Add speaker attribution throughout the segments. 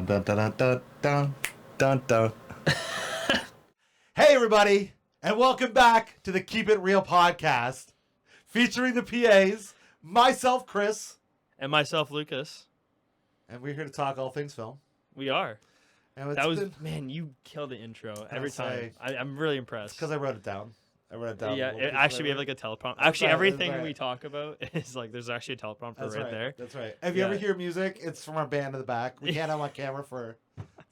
Speaker 1: Dun dun dun dun dun dun dun. Hey everybody, and welcome back to the Keep It Real podcast, featuring the PAs, myself Chris,
Speaker 2: And myself, Lucas.
Speaker 1: and we're here to talk all things film.
Speaker 2: We are.
Speaker 1: And
Speaker 2: That was, man, you killed the intro every time. I'm really impressed.
Speaker 1: because I wrote it down.
Speaker 2: Yeah, actually, we have like a teleprompter. Actually, everything we talk about is like there's actually a teleprompter there.
Speaker 1: That's right. If you ever hear music, it's from our band in the back. We can't have on camera for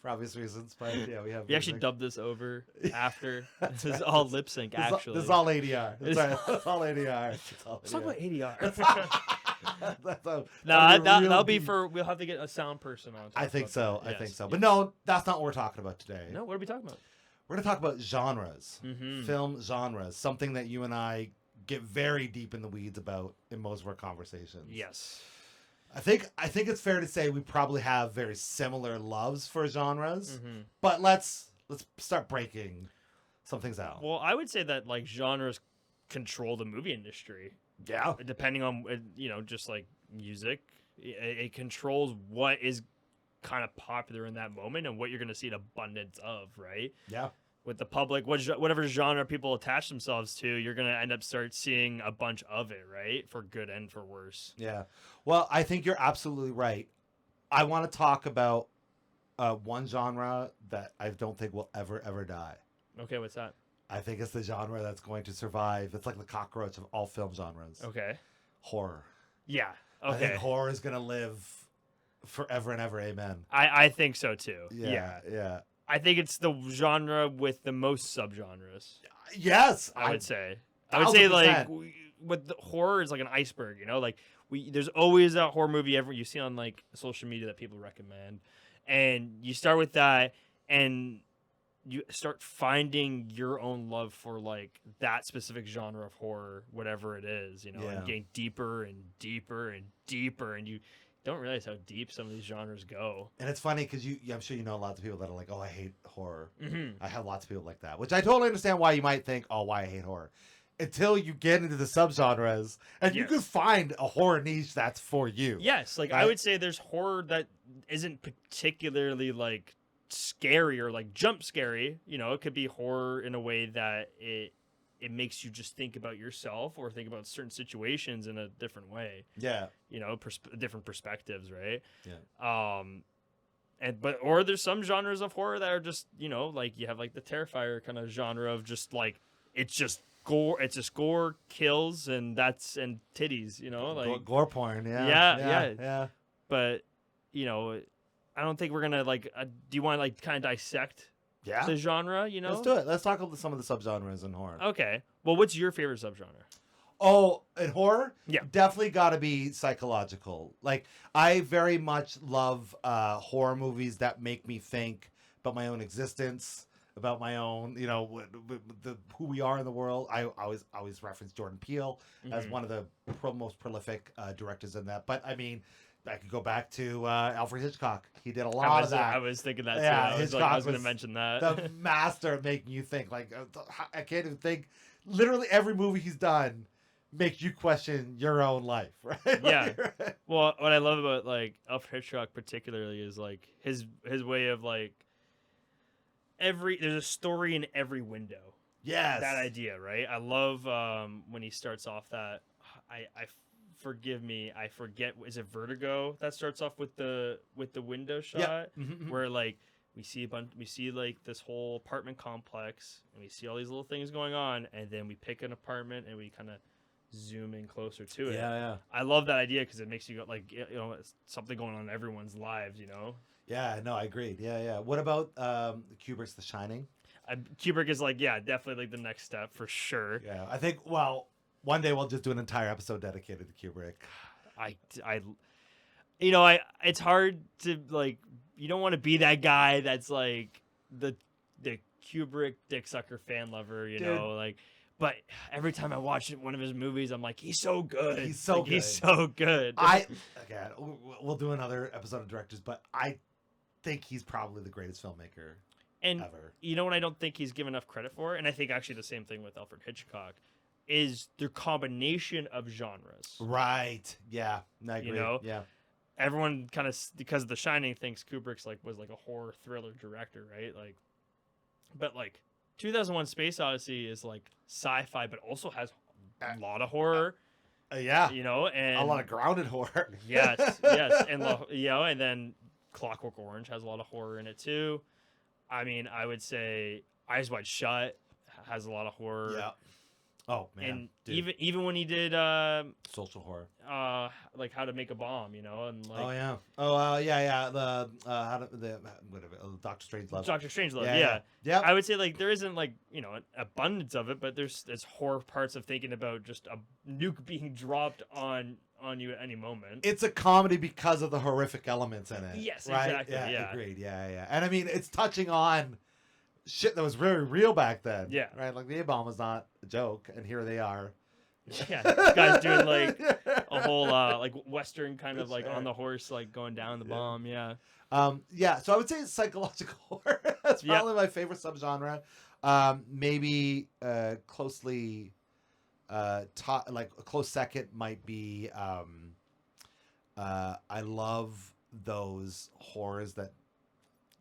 Speaker 1: obvious reasons, but yeah, we have.
Speaker 2: We actually dubbed this over after. This is all lip sync, actually.
Speaker 1: This is all ADR. That's right. That's all ADR.
Speaker 2: Let's talk about ADR.
Speaker 1: No,
Speaker 2: that'll be for. We'll have to get a sound person on.
Speaker 1: I think so. I think so.
Speaker 2: Yes.
Speaker 1: But no, that's not what we're talking about today.
Speaker 2: No, what are we talking about?
Speaker 1: We're going to talk about genres, film genres, something that you and I get very deep in the weeds about in most of our conversations.
Speaker 2: Yes.
Speaker 1: I think it's fair to say we probably have very similar loves for genres, but let's start breaking some things out.
Speaker 2: Well, I would say that like genres control the movie industry.
Speaker 1: Yeah.
Speaker 2: Depending on just like music, it controls what is kind of popular in that moment and what you're going to see an abundance of, right?
Speaker 1: Yeah.
Speaker 2: With the public, whatever genre people attach themselves to, you're going to end up start seeing a bunch of it, right? For good and for worse.
Speaker 1: Yeah. Well, I think you're absolutely right. I want to talk about one genre that I don't think will ever die.
Speaker 2: Okay, what's that?
Speaker 1: I think it's the genre that's going to survive. It's like the cockroach of all film genres.
Speaker 2: Okay.
Speaker 1: Horror.
Speaker 2: Yeah. Okay.
Speaker 1: I think horror is going to live forever and ever. Amen.
Speaker 2: I think so too.
Speaker 1: Yeah.
Speaker 2: I think it's the genre with the most subgenres.
Speaker 1: Yes,
Speaker 2: I would say. I would say
Speaker 1: 1000%.
Speaker 2: like with the horror is like an iceberg, like there's always a horror movie you see on like social media that people recommend, and you start with that and you start finding your own love for like that specific genre of horror, whatever it is, and getting deeper and deeper and deeper, and you don't realize how deep some of these genres go.
Speaker 1: And it's funny because I'm sure you know lots of people that are like, oh, I hate horror. I have lots of people like that, which I totally understand why you might think, oh, why I hate horror. Until you get into the subgenres, and you can find a horror niche that's for you.
Speaker 2: Yes, like I would say there's horror that isn't particularly like scary or like jump scary. It could be horror in a way that it makes you just think about yourself or think about certain situations in a different way. Yeah. Different perspectives, right?
Speaker 1: Yeah.
Speaker 2: Or there's some genres of horror that are just, like you have like the Terrifier kind of genre of just like, it's just gore, kills, and titties, like
Speaker 1: gore porn.
Speaker 2: Yeah. But, I don't think we're going to like, do you want to like kind of dissect the genre,
Speaker 1: Let's do it. Let's talk about some of the subgenres in horror.
Speaker 2: Okay. Well, what's your favorite subgenre?
Speaker 1: Oh, in horror?
Speaker 2: Yeah.
Speaker 1: Definitely got to be psychological. Like, I very much love horror movies that make me think about my own existence, about my own, who we are in the world. I always reference Jordan Peele as one of the most prolific directors in that. But, I mean, I could go back to Alfred Hitchcock. He did a lot of that.
Speaker 2: I was thinking that too.
Speaker 1: Yeah,
Speaker 2: I was going to mention that.
Speaker 1: The master of making you think. Like, I can't even think. Literally every movie he's done makes you question your own life, right?
Speaker 2: Yeah. Well, what I love about like Alfred Hitchcock particularly is like his way of like there's a story in every window.
Speaker 1: Yes.
Speaker 2: That idea, right? I love when he starts off that forgive me, I forget. Is it Vertigo that starts off with the window shot?
Speaker 1: Yeah.
Speaker 2: Where like we see like this whole apartment complex, and we see all these little things going on, and then we pick an apartment and we kind of zoom in closer to it.
Speaker 1: Yeah.
Speaker 2: I love that idea because it makes you go like it's something going on in everyone's lives.
Speaker 1: Yeah. No, I agreed. Yeah. What about Kubrick's The Shining?
Speaker 2: Kubrick is like definitely like the next step for sure.
Speaker 1: Yeah, I think. Well, one day we'll just do an entire episode dedicated to Kubrick.
Speaker 2: It's hard to like. You don't want to be that guy that's like the Kubrick dick sucker fan lover, like. But every time I watch one of his movies, I'm like, he's so good.
Speaker 1: He's so good.
Speaker 2: He's so good.
Speaker 1: We'll do another episode of directors, but I think he's probably the greatest filmmaker ever.
Speaker 2: You know what I don't think he's given enough credit for, and I think actually the same thing with Alfred Hitchcock, is their combination of genres.
Speaker 1: Right. Yeah. I agree.
Speaker 2: You know?
Speaker 1: Yeah.
Speaker 2: everyone kind of because of The Shining thinks Kubrick's like was like a horror thriller director, right? Like, but like 2001: Space Odyssey is like sci-fi, but also has a lot of horror.
Speaker 1: Yeah,
Speaker 2: You know, and
Speaker 1: a lot of grounded horror.
Speaker 2: yes, and you know, and then Clockwork Orange has a lot of horror in it too. I mean, I would say Eyes Wide Shut has a lot of horror.
Speaker 1: Yeah. Oh man,
Speaker 2: And
Speaker 1: dude.
Speaker 2: even when he did
Speaker 1: Social horror.
Speaker 2: like How to Make a Bomb, you know, and like
Speaker 1: Oh yeah. Oh yeah. The whatever. Doctor Strangelove.
Speaker 2: Doctor Strangelove,
Speaker 1: Yeah,
Speaker 2: yeah.
Speaker 1: yeah.
Speaker 2: I would say like there isn't like, you know, an abundance of it, but there's horror parts of thinking about just a nuke being dropped on you at any moment.
Speaker 1: It's a comedy because of the horrific elements in it.
Speaker 2: Yes,
Speaker 1: right?
Speaker 2: exactly. Yeah.
Speaker 1: Agreed. Yeah. And I mean, it's touching on shit that was very real back then.
Speaker 2: Yeah.
Speaker 1: Right. Like the A-bomb was not a joke, and here they are.
Speaker 2: Yeah, this guy's doing like a whole like Western kind of like
Speaker 1: Sure.
Speaker 2: on the horse, like going down the bomb. Yeah.
Speaker 1: Yeah, so I would say it's psychological horror. That's
Speaker 2: Yeah.
Speaker 1: probably my favorite subgenre. Maybe closely, like a close second might be. I love those horrors that,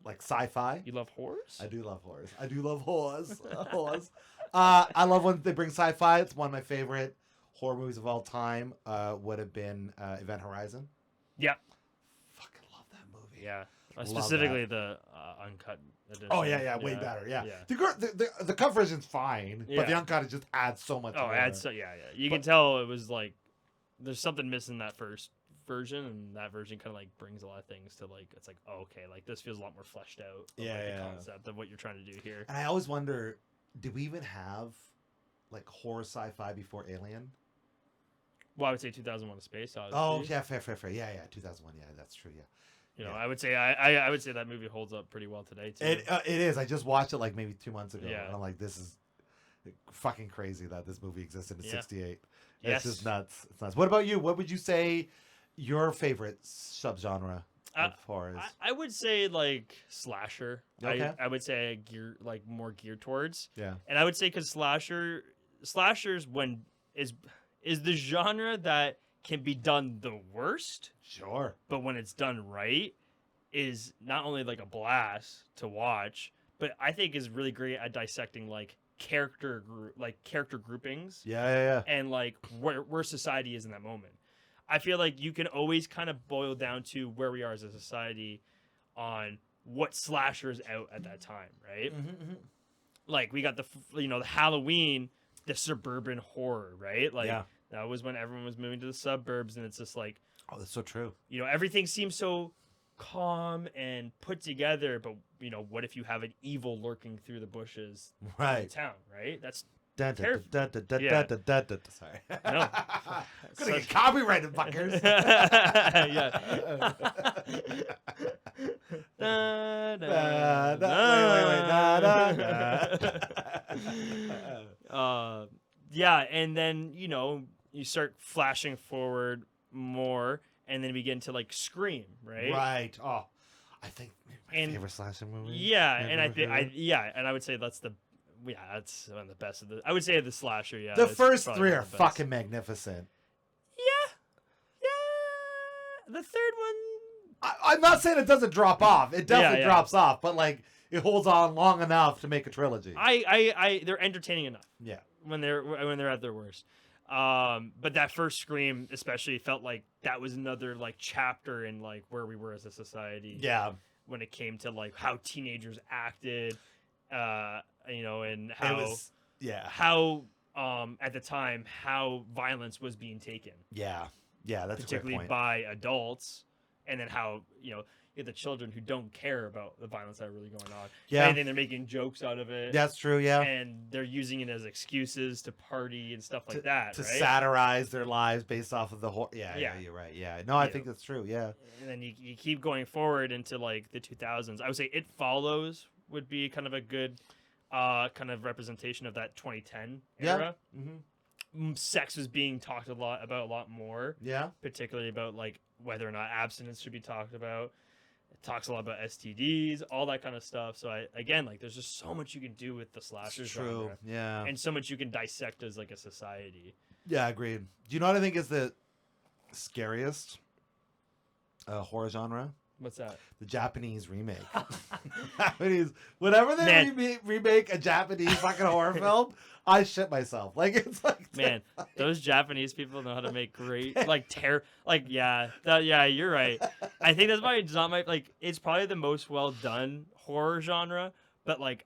Speaker 1: like sci-fi.
Speaker 2: You love horrors?
Speaker 1: I do love horrors. I do love horrors. Horrors. I love when they bring sci-fi. It's one of my favorite horror movies of all time. Would have been Event Horizon.
Speaker 2: Yeah.
Speaker 1: Fucking love that movie.
Speaker 2: Yeah.
Speaker 1: Love
Speaker 2: Specifically the uncut edition.
Speaker 1: Oh yeah, way better. Yeah, the cut version's fine, but the
Speaker 2: Yeah.
Speaker 1: uncut it just adds so much.
Speaker 2: Oh,
Speaker 1: more.
Speaker 2: yeah. You can tell it was like there's something missing in that first version, and that version kind of like brings a lot of things to like it's like okay, like this feels a lot more fleshed out. Of,
Speaker 1: Yeah,
Speaker 2: like,
Speaker 1: yeah.
Speaker 2: The concept of what you're trying to do here.
Speaker 1: And I always wonder, did we even have like horror sci-fi before Alien?
Speaker 2: Well, I would say 2001: A Space Odyssey.
Speaker 1: Oh yeah, fair. Yeah, 2001. Yeah, that's true. Yeah.
Speaker 2: You know,
Speaker 1: Yeah.
Speaker 2: I would say I would say that movie holds up pretty well today too.
Speaker 1: It is. I just watched it like maybe 2 months ago,
Speaker 2: Yeah.
Speaker 1: and I'm like, this is fucking crazy that this movie existed in
Speaker 2: Yeah.
Speaker 1: '68.
Speaker 2: Yes.
Speaker 1: It's just nuts. It's nuts. What about you? What would you say your favorite subgenre of horror is?
Speaker 2: I would say like slasher.
Speaker 1: Okay.
Speaker 2: I would say more geared towards.
Speaker 1: Yeah.
Speaker 2: And I would say because slashers when is the genre that can be done the worst,
Speaker 1: Sure.
Speaker 2: but when it's done right, is not only like a blast to watch, but I think is really great at dissecting like character groupings
Speaker 1: Yeah.
Speaker 2: and like where society is in that moment. I feel like you can always kind of boil down to where we are as a society on what slasher is out at that time, right?
Speaker 1: Mm-hmm.
Speaker 2: Like we got the Halloween, the suburban horror, right? Like
Speaker 1: Yeah.
Speaker 2: that was when everyone was moving to the suburbs, and it's just like,
Speaker 1: Oh, that's so true.
Speaker 2: you know, everything seems so calm and put together, but you know, what if you have an evil lurking through the bushes in
Speaker 1: Right.
Speaker 2: town, right? That's
Speaker 1: Sorry.
Speaker 2: Yeah. No.
Speaker 1: Gonna get copyrighted, fuckers.
Speaker 2: Yeah. Da, da,
Speaker 1: Wait.
Speaker 2: yeah, and then you know you start flashing forward more, and then we get into like Scream, right?
Speaker 1: Right. Oh, I think my
Speaker 2: And-
Speaker 1: favorite slasher movie.
Speaker 2: Yeah,
Speaker 1: Maybe
Speaker 2: and
Speaker 1: my
Speaker 2: I think
Speaker 1: favorite.
Speaker 2: and I would say that's one of the best of the. I would say the slasher. Yeah,
Speaker 1: The
Speaker 2: it's
Speaker 1: first
Speaker 2: probably
Speaker 1: three
Speaker 2: one
Speaker 1: are
Speaker 2: of the best.
Speaker 1: fucking magnificent.
Speaker 2: Yeah. The third one.
Speaker 1: I'm not saying it doesn't drop off. It definitely
Speaker 2: yeah.
Speaker 1: drops off, but like it holds on long enough to make a trilogy.
Speaker 2: They're entertaining enough
Speaker 1: Yeah.
Speaker 2: when they're at their worst. But that first Scream especially felt like that was another like chapter in like where we were as a society.
Speaker 1: Yeah.
Speaker 2: When it came to like how teenagers acted, you know, and
Speaker 1: It
Speaker 2: how
Speaker 1: was. Yeah.
Speaker 2: how at the time how violence was being taken,
Speaker 1: Yeah. Yeah. That's a
Speaker 2: particularly
Speaker 1: great point.
Speaker 2: by adults, and then how you know you get the children who don't care about the violence that really going on. If
Speaker 1: Yeah.
Speaker 2: anything, they're making jokes out of it.
Speaker 1: That's true. Yeah.
Speaker 2: And they're using it as excuses to party and stuff like that,
Speaker 1: To
Speaker 2: right?
Speaker 1: satirize their lives based off of the horror. Yeah.
Speaker 2: Yeah.
Speaker 1: You're right. Yeah. No, I
Speaker 2: You
Speaker 1: think
Speaker 2: know.
Speaker 1: that's true. Yeah.
Speaker 2: And then you keep going forward into like the 2000s. I would say It Follows would be kind of a good kind of representation of that 2010
Speaker 1: Yeah.
Speaker 2: era.
Speaker 1: Mm-hmm.
Speaker 2: Sex was being talked a lot more,
Speaker 1: Yeah.
Speaker 2: particularly about like whether or not abstinence should be talked about. It talks a lot about STDs, all that kind of stuff. So again, like there's just so much you can do with the slasher
Speaker 1: True.
Speaker 2: genre,
Speaker 1: Yeah.
Speaker 2: and so much you can dissect as like a society.
Speaker 1: Yeah. Agreed. Do you know what I think is the scariest Horror genre.
Speaker 2: What's that?
Speaker 1: The Japanese remake. Whenever they
Speaker 2: Man.
Speaker 1: remake a Japanese fucking horror film, I shit myself. Like it's like
Speaker 2: Man, those Japanese people know how to make great yeah, you're right. I think that's why it's not my like. It's probably the most well done horror genre, but like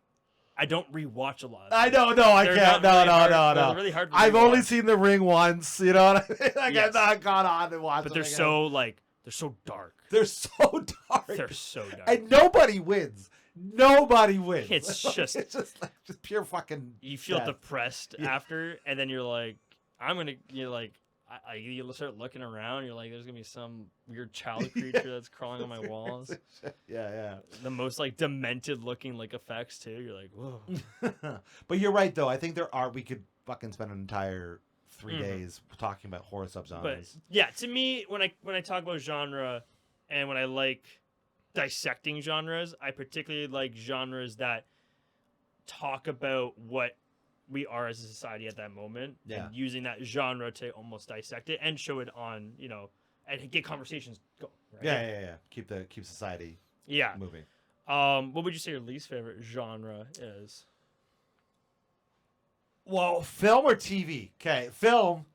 Speaker 2: I don't rewatch a lot.
Speaker 1: I know, no, I
Speaker 2: They're
Speaker 1: can't.
Speaker 2: not really
Speaker 1: No.
Speaker 2: They're really hard. To
Speaker 1: I've only
Speaker 2: rewatch.
Speaker 1: seen The Ring once. You know what I mean? Like
Speaker 2: Yes.
Speaker 1: I've not gone on and watched.
Speaker 2: But
Speaker 1: them
Speaker 2: they're
Speaker 1: again.
Speaker 2: so like they're so dark.
Speaker 1: They're so dark.
Speaker 2: They're so dark.
Speaker 1: And nobody wins. Nobody wins.
Speaker 2: It's
Speaker 1: Like,
Speaker 2: just
Speaker 1: it's just like just pure fucking.
Speaker 2: you feel
Speaker 1: death.
Speaker 2: depressed
Speaker 1: Yeah.
Speaker 2: after, and then you're like, you're like, you start looking around. You're like, there's gonna be some weird child creature that's crawling on my walls.
Speaker 1: Yeah.
Speaker 2: The most like demented looking like effects too. You're like, whoa.
Speaker 1: But you're right though. I think we could fucking spend an entire 3
Speaker 2: Mhm.
Speaker 1: days talking about horror subgenres.
Speaker 2: But yeah, to me, when I talk about genre, and when I like dissecting genres, I particularly like genres that talk about what we are as a society at that moment,
Speaker 1: Yeah.
Speaker 2: and using that genre to almost dissect it and show it on, and get conversations going. Right?
Speaker 1: Yeah. Keep society
Speaker 2: Yeah.
Speaker 1: moving.
Speaker 2: What would you say your least favorite genre is?
Speaker 1: Well, film or TV? Okay, film.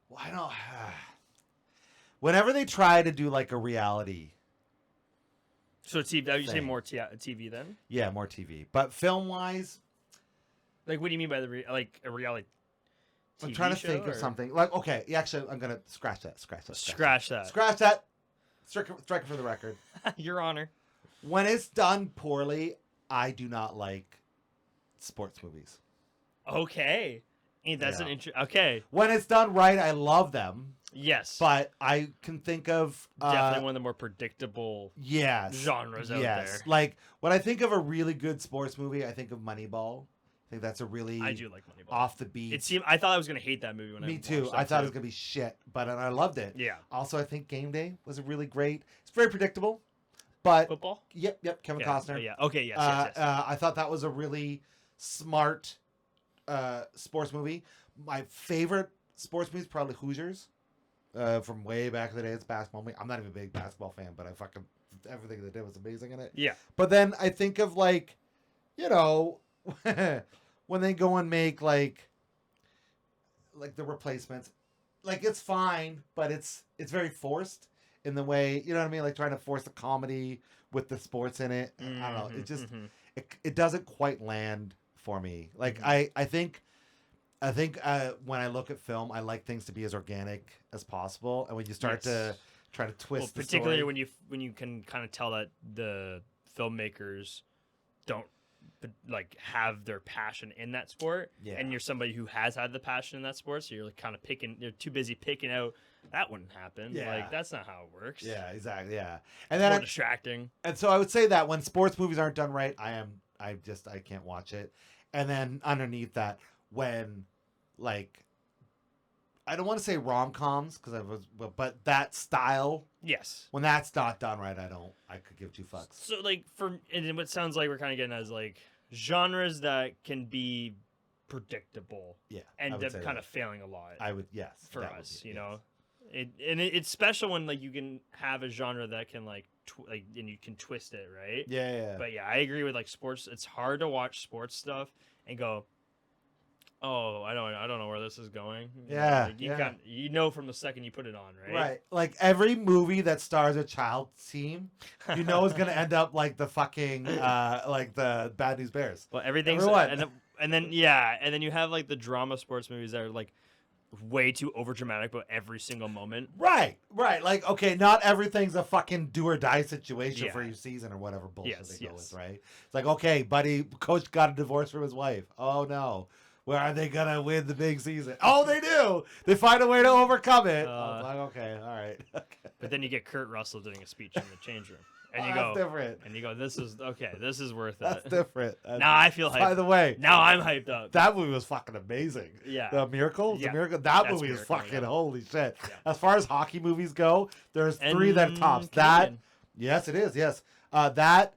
Speaker 1: Well, I don't. Whenever they try to do like a reality,
Speaker 2: So TV, would you say
Speaker 1: Thing.
Speaker 2: more TV then?
Speaker 1: yeah, more TV. But film wise,
Speaker 2: Like, what do you mean by like a reality?
Speaker 1: I'm
Speaker 2: TV
Speaker 1: trying to
Speaker 2: show,
Speaker 1: think of
Speaker 2: or-
Speaker 1: something. Like, okay, yeah, actually, I'm gonna scratch that.
Speaker 2: Scratch that.
Speaker 1: Scratch that. Strike it for the record.
Speaker 2: Your Honor.
Speaker 1: When it's done poorly, I do not like sports movies.
Speaker 2: Okay. That's an
Speaker 1: Yeah.
Speaker 2: Okay.
Speaker 1: When it's done right, I love them.
Speaker 2: Yes.
Speaker 1: But I can think of
Speaker 2: Definitely one of the more predictable
Speaker 1: yes
Speaker 2: genres out
Speaker 1: yes.
Speaker 2: there.
Speaker 1: Like when I think of a really good sports movie, I think of Moneyball. I think that's a really
Speaker 2: I do like Moneyball.
Speaker 1: off the beat.
Speaker 2: It seemed I thought I was gonna hate that movie when I
Speaker 1: Me too.
Speaker 2: watched
Speaker 1: I
Speaker 2: that
Speaker 1: thought it
Speaker 2: too.
Speaker 1: was gonna be shit, but I loved it.
Speaker 2: Yeah.
Speaker 1: Also, I think Game Day was a really great. It's very predictable, but
Speaker 2: Football.
Speaker 1: yep. Kevin
Speaker 2: Yeah.
Speaker 1: Costner.
Speaker 2: Yeah. Okay. Yes. Yes.
Speaker 1: I thought that was a really smart sports movie. My favorite sports movie is probably Hoosiers. From way back in the day, it's a basketball movie. I'm not even a big basketball fan, but I fucking everything they did was amazing in it.
Speaker 2: Yeah.
Speaker 1: But then I think of like, when they go and make like The Replacements, like it's fine, but it's very forced in the way, you know what I mean? Like trying to force a comedy with the sports in it. I don't know. It just it doesn't quite land for me. Like
Speaker 2: Mhm.
Speaker 1: I think when I look at film, I like things to be as organic as possible. And when you start to
Speaker 2: Yes.
Speaker 1: try to twist, the
Speaker 2: particularly
Speaker 1: story,
Speaker 2: when you can kind of tell that the filmmakers don't like have their passion in that sport,
Speaker 1: Yeah.
Speaker 2: and you're somebody who has had the passion in that sport, so you're like kind of you're too busy picking out that wouldn't happen.
Speaker 1: Yeah.
Speaker 2: Like that's not how it works.
Speaker 1: yeah, exactly, yeah. And
Speaker 2: More
Speaker 1: then
Speaker 2: distracting.
Speaker 1: and so I would say that when sports movies aren't done right, I can't watch it. And then underneath that, when like I don't want to say rom-coms but that style,
Speaker 2: Yes.
Speaker 1: when that's not done right, I could give two fucks.
Speaker 2: So like and what sounds like we're kind of getting as like genres that can be predictable
Speaker 1: Yeah,
Speaker 2: and
Speaker 1: I would say
Speaker 2: kind
Speaker 1: that.
Speaker 2: of failing a lot.
Speaker 1: I would, yes,
Speaker 2: for
Speaker 1: that would
Speaker 2: us,
Speaker 1: be-
Speaker 2: you
Speaker 1: yes.
Speaker 2: know. It's special when like you can have a genre that can like and you can twist it, right?
Speaker 1: Yeah.
Speaker 2: But yeah, I agree with like sports. It's hard to watch sports stuff and go, "Oh, I don't know where this is going." You know,
Speaker 1: Yeah,
Speaker 2: like,
Speaker 1: yeah.
Speaker 2: you know from the second you put it on, right?
Speaker 1: Right. Like every movie that stars a child team, you know is gonna end up like the fucking like the Bad News Bears.
Speaker 2: Well, everything's
Speaker 1: Everyone.
Speaker 2: and then you have like the drama sports movies that are like way too overdramatic about every single moment.
Speaker 1: Right. Like, okay, not everything's a fucking do or die situation
Speaker 2: Yeah.
Speaker 1: for your season or whatever bullshit
Speaker 2: Yes,
Speaker 1: they go
Speaker 2: yes.
Speaker 1: with, right? It's like, okay, buddy, coach got a divorce from his wife. Oh no. Where are they gonna win the big season? Oh, they do. They find a way to overcome it. I'm like, okay, all right. Okay.
Speaker 2: But then you get Kurt Russell doing a speech in the change room, and you
Speaker 1: That's
Speaker 2: go,
Speaker 1: different.
Speaker 2: and you go, this is worth
Speaker 1: That's
Speaker 2: it.
Speaker 1: different.
Speaker 2: Now I feel hyped.
Speaker 1: By the way,
Speaker 2: Now I'm hyped up.
Speaker 1: that movie was fucking amazing.
Speaker 2: Yeah.
Speaker 1: The Miracle?
Speaker 2: Yeah.
Speaker 1: The Miracle? That
Speaker 2: That's
Speaker 1: movie is
Speaker 2: Miracle,
Speaker 1: fucking
Speaker 2: yeah.
Speaker 1: holy shit.
Speaker 2: Yeah.
Speaker 1: As far as hockey movies go, there's three that
Speaker 2: And
Speaker 1: tops. That,
Speaker 2: Canadian.
Speaker 1: yes, it is, yes. That,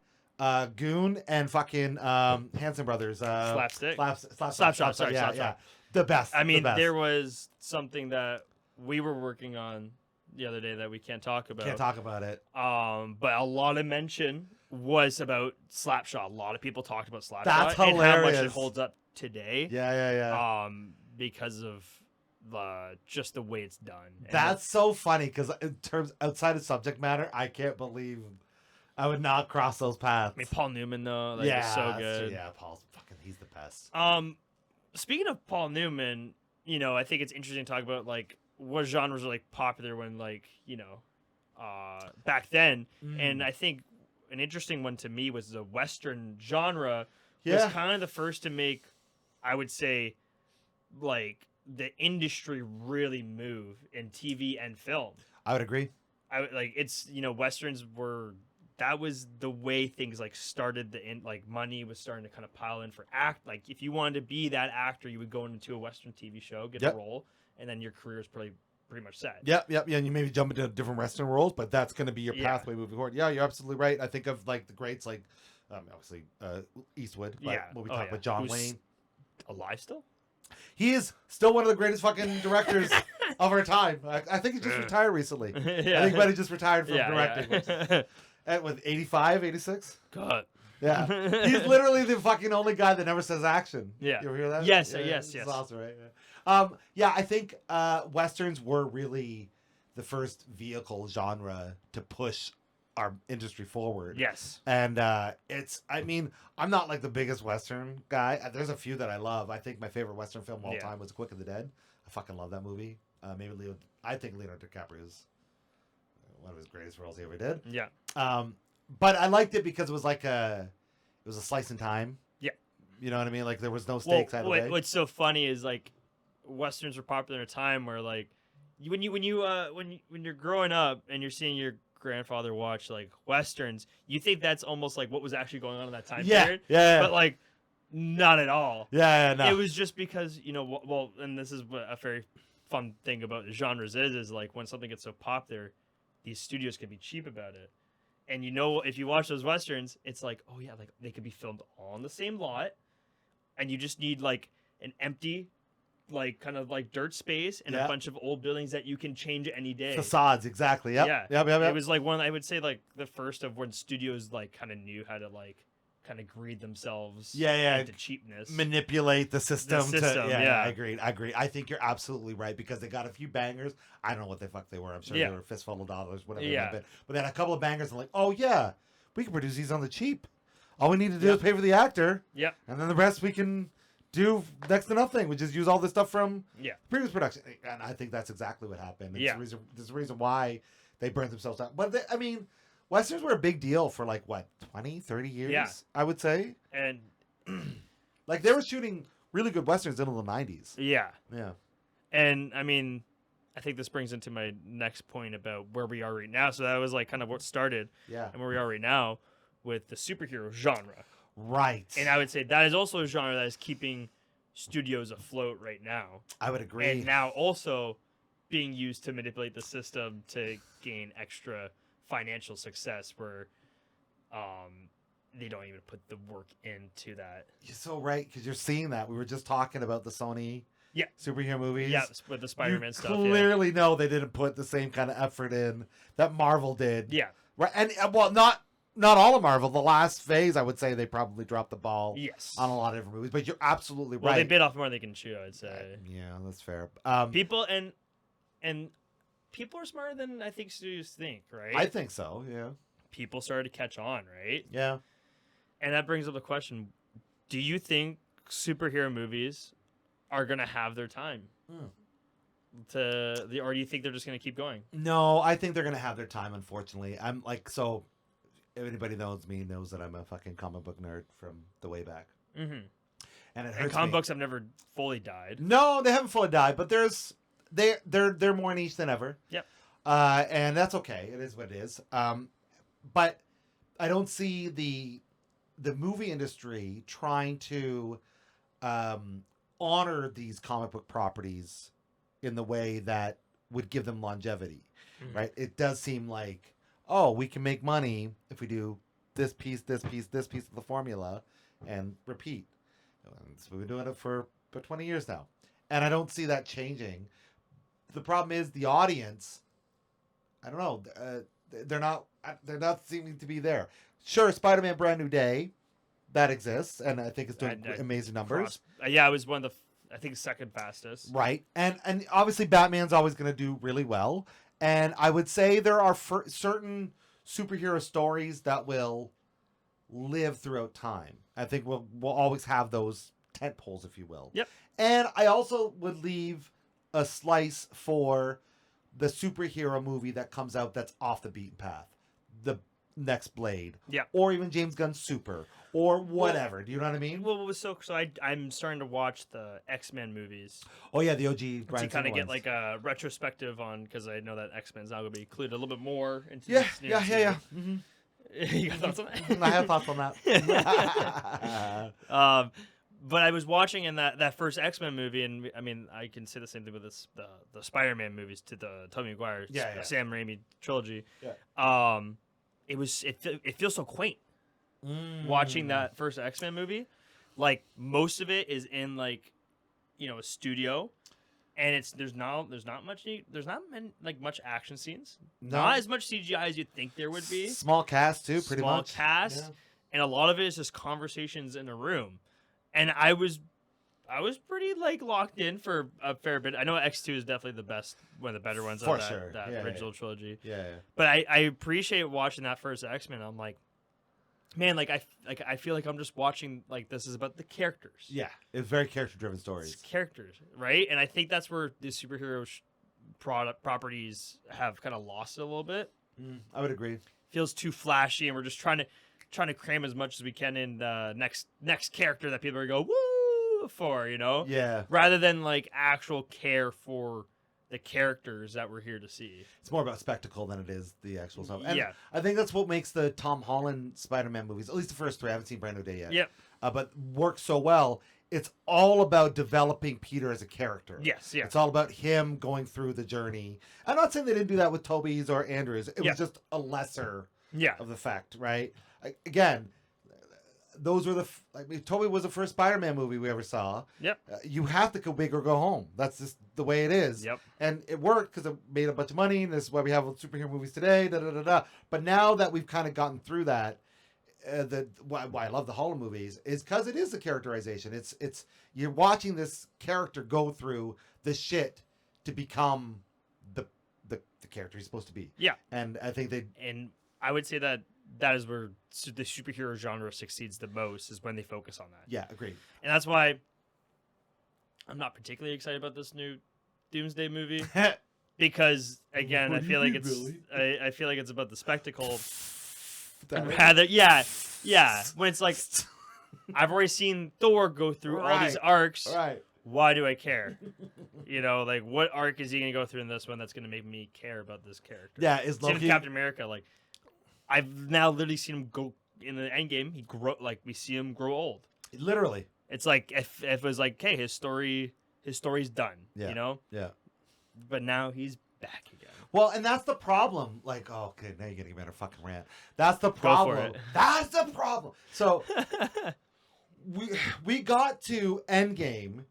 Speaker 1: Goon, and fucking Hanson Brothers.
Speaker 2: Slapstick?
Speaker 1: Slapshot,
Speaker 2: sorry,
Speaker 1: yeah,
Speaker 2: Slapshot.
Speaker 1: yeah. The best.
Speaker 2: I mean,
Speaker 1: the best.
Speaker 2: there was something that we were working on the other day that we can't talk about.
Speaker 1: Can't talk about it.
Speaker 2: But a lot of mention was about Slapshot. A lot of people talked about Slapshot
Speaker 1: That's
Speaker 2: and how much it
Speaker 1: hilarious.
Speaker 2: holds up today.
Speaker 1: Yeah.
Speaker 2: Because of just the way it's done. And
Speaker 1: That's so funny because in terms outside of subject matter, I can't believe I would not cross those paths.
Speaker 2: I mean, Paul Newman though, like,
Speaker 1: yeah,
Speaker 2: is so
Speaker 1: that's true.
Speaker 2: good.
Speaker 1: Yeah, Paul's fucking, he's the best.
Speaker 2: Speaking of Paul Newman, I think it's interesting to talk about like what genres were like popular when back then. And I think an interesting one to me was the Western genre was kind of the first to make, I would say, like the industry really move in TV and film.
Speaker 1: I would agree.
Speaker 2: Westerns were, that was the way things like started money was starting to kind of pile in for like if you wanted to be that actor, you would go into a Western TV show, get a role, and then your career is pretty much set.
Speaker 1: Yep. And you maybe jump into different Western roles, but that's going to be your pathway moving forward. Yeah, you're absolutely right. I think of like the greats like obviously Eastwood, but when we talk about John Wayne.
Speaker 2: Alive still?
Speaker 1: He is still one of the greatest fucking directors of our time. I think he just retired recently. I think he might have just retired from directing. With 85, 86?
Speaker 2: God.
Speaker 1: Yeah. He's literally the fucking only guy that never says action.
Speaker 2: Yeah.
Speaker 1: You ever hear that?
Speaker 2: Yes.
Speaker 1: It's awesome, right? Yeah. I think Westerns were really the first vehicle genre to push our industry forward.
Speaker 2: Yes.
Speaker 1: And I'm not like the biggest Western guy. There's a few that I love. I think my favorite Western film of all time was Quick of the Dead. I fucking love that movie. I think Leonardo DiCaprio is one of his greatest roles he ever did.
Speaker 2: Yeah.
Speaker 1: But I liked it because it was a slice in time.
Speaker 2: Yeah.
Speaker 1: You know what I mean? Like there was no stakes either way.
Speaker 2: What's so funny is like Westerns were popular at a time where like when you're growing up and you're seeing your grandfather watch like Westerns, you think that's almost like what was actually going on in that time period.
Speaker 1: Yeah.
Speaker 2: But like not at all.
Speaker 1: Yeah, no.
Speaker 2: It was just because, and this is what a very fun thing about the genres is like when something gets so popular, these studios can be cheap about it. And if you watch those Westerns, it's like, oh yeah, like they could be filmed on the same lot, and you just need like an empty, like kind of like dirt space and a bunch of old buildings that you can change any day.
Speaker 1: Facades, exactly. Yep.
Speaker 2: Yeah.
Speaker 1: Yep.
Speaker 2: It was like I would say like the first of when studios like kind of knew how to like kind of greed themselves into cheapness.
Speaker 1: Manipulate the system.
Speaker 2: Yeah.
Speaker 1: I agree. I think you're absolutely right because they got a few bangers. I don't know what the fuck they were. I'm sure they were a fistful of dollars, whatever it might have been. But they had a couple of bangers and like, oh yeah, we can produce these on the cheap. All we need to do is pay for the actor.
Speaker 2: Yep.
Speaker 1: And then the rest we can do next to nothing. We just use all this stuff from previous production. And I think that's exactly what happened. There's a reason why they burned themselves out. But Westerns were a big deal for like what, 20, 30 years, I would say.
Speaker 2: And
Speaker 1: like they were shooting really good Westerns into the 90s.
Speaker 2: Yeah.
Speaker 1: Yeah.
Speaker 2: And I think this brings into my next point about where we are right now. So that was like kind of what started and where we are right now with the superhero genre.
Speaker 1: Right.
Speaker 2: And I would say that is also a genre that is keeping studios afloat right now.
Speaker 1: I would agree.
Speaker 2: And now also being used to manipulate the system to gain extra financial success where they don't even put the work into that.
Speaker 1: You're so right, because you're seeing that. We were just talking about the Sony superhero movies.
Speaker 2: Yeah, with the Spider-Man stuff.
Speaker 1: Clearly know they didn't put the same kind of effort in that Marvel did.
Speaker 2: Yeah.
Speaker 1: Right. And well, not all of Marvel. The last phase, I would say they probably dropped the ball on a lot of different movies. But you're absolutely right.
Speaker 2: Well, they bit off more than they can chew, I'd say.
Speaker 1: Yeah, that's fair.
Speaker 2: People and people are smarter than I think studios think, right?
Speaker 1: I think so, yeah.
Speaker 2: People started to catch on, right?
Speaker 1: Yeah.
Speaker 2: And that brings up the question, do you think superhero movies are going to have their time? Or do you think they're just going to keep going?
Speaker 1: No, I think they're going to have their time, unfortunately. I'm like, so if anybody knows me knows that I'm a fucking comic book nerd from the way back.
Speaker 2: Mm-hmm.
Speaker 1: And it hurts me.
Speaker 2: Comic books have never fully died.
Speaker 1: No, they haven't fully died, but they're more niche than ever.
Speaker 2: Yep.
Speaker 1: And that's okay. It is what it is. But I don't see the movie industry trying to honor these comic book properties in the way that would give them longevity, right? It does seem like, oh, we can make money if we do this piece, this piece, this piece of the formula and repeat. And so we've been doing it for 20 years now. And I don't see that changing. The problem is the audience I don't know. They're not seeming to be there. Sure, Spider-Man: Brand New Day, that exists, and I think it's doing amazing numbers.
Speaker 2: Yeah, it was one of the, I think, second fastest.
Speaker 1: Right, and obviously Batman's always going to do really well, and I would say there are certain superhero stories that will live throughout time. I think we'll always have those tent poles, if you will.
Speaker 2: Yep.
Speaker 1: And I also would leave a slice for the superhero movie that comes out that's off the beaten path, the next Blade,
Speaker 2: Yeah,
Speaker 1: or even James Gunn's Super, or whatever. Do you know what I mean?
Speaker 2: Well, I'm starting to watch the X-Men movies.
Speaker 1: Oh yeah, the OG.
Speaker 2: To kind of get like a retrospective on, because I know that X-Men's now going to be included a little bit more into
Speaker 1: Yeah,
Speaker 2: this new
Speaker 1: yeah.
Speaker 2: season.
Speaker 1: Mm-hmm.
Speaker 2: You got thoughts on that?
Speaker 1: I have thoughts on that.
Speaker 2: But I was watching in that first X-Men movie, and I mean, I can say the same thing with the Spider-Man movies, to the Tobey Maguire, Sam Raimi trilogy.
Speaker 1: Yeah.
Speaker 2: It feels so quaint watching that first X-Men movie. Like, most of it is in, like, a studio, and there's not much action scenes.
Speaker 1: No.
Speaker 2: Not as much CGI as you'd think there would be.
Speaker 1: Small cast too, pretty much.
Speaker 2: Small cast, and a lot of it is just conversations in a room. And I was pretty, like, locked in for a fair bit. I know X2 is definitely the best, one of the better ones of that original trilogy.
Speaker 1: Yeah.
Speaker 2: But I appreciate watching that first X-Men. I'm like, man, I feel like I'm just watching, like, this is about the characters.
Speaker 1: Yeah, it's very character-driven stories.
Speaker 2: It's characters, right? And I think that's where the superhero properties have kind of lost it a little bit.
Speaker 1: I would agree.
Speaker 2: Feels too flashy, and we're just trying to cram as much as we can in the next character that people are going woo for,
Speaker 1: Yeah.
Speaker 2: rather than, like, actual care for the characters that we're here to see.
Speaker 1: It's more about spectacle than it is the actual stuff. And
Speaker 2: Yeah.
Speaker 1: I think that's what makes the Tom Holland Spider-Man movies, at least the first three, I haven't seen Brand New Day yet.
Speaker 2: Yep.
Speaker 1: But work so well. It's all about developing Peter as a character.
Speaker 2: Yes, yeah.
Speaker 1: It's all about him going through the journey. I'm not saying they didn't do that with Tobey's or Andrew's. It was just a lesser of the fact, right? Again, those were Tobey was the first Spider-Man movie we ever saw.
Speaker 2: Yep.
Speaker 1: You have to go big or go home. That's just the way it is.
Speaker 2: Yep.
Speaker 1: And it worked because it made a bunch of money, and this is why we have superhero movies today. But now that we've kind of gotten through that, why I love the Holland movies is because it is the characterization. It's you're watching this character go through the shit to become the character he's supposed to be.
Speaker 2: Yeah.
Speaker 1: And I think
Speaker 2: and I would say that is where the superhero genre succeeds the most, is when they focus on that.
Speaker 1: Yeah, agreed.
Speaker 2: And that's why I'm not particularly excited about this new Doomsday movie, because, again, I feel like I feel like it's about the spectacle. Rather, yeah. When it's like, I've already seen Thor go through all these arcs.
Speaker 1: Right.
Speaker 2: Why do I care? Like, what arc is he gonna go through in this one that's gonna make me care about this character?
Speaker 1: Yeah, is
Speaker 2: Same
Speaker 1: Loki
Speaker 2: with Captain America? Like, I've now literally seen him go in the Endgame. We see him grow old.
Speaker 1: Literally.
Speaker 2: It's like if it was like, hey, his story's done.
Speaker 1: Yeah. Yeah.
Speaker 2: But now he's back again.
Speaker 1: Well, and that's the problem. Like, oh, okay, now you're getting a better fucking rant. That's the problem.
Speaker 2: Go for it.
Speaker 1: That's the problem. So we got to Endgame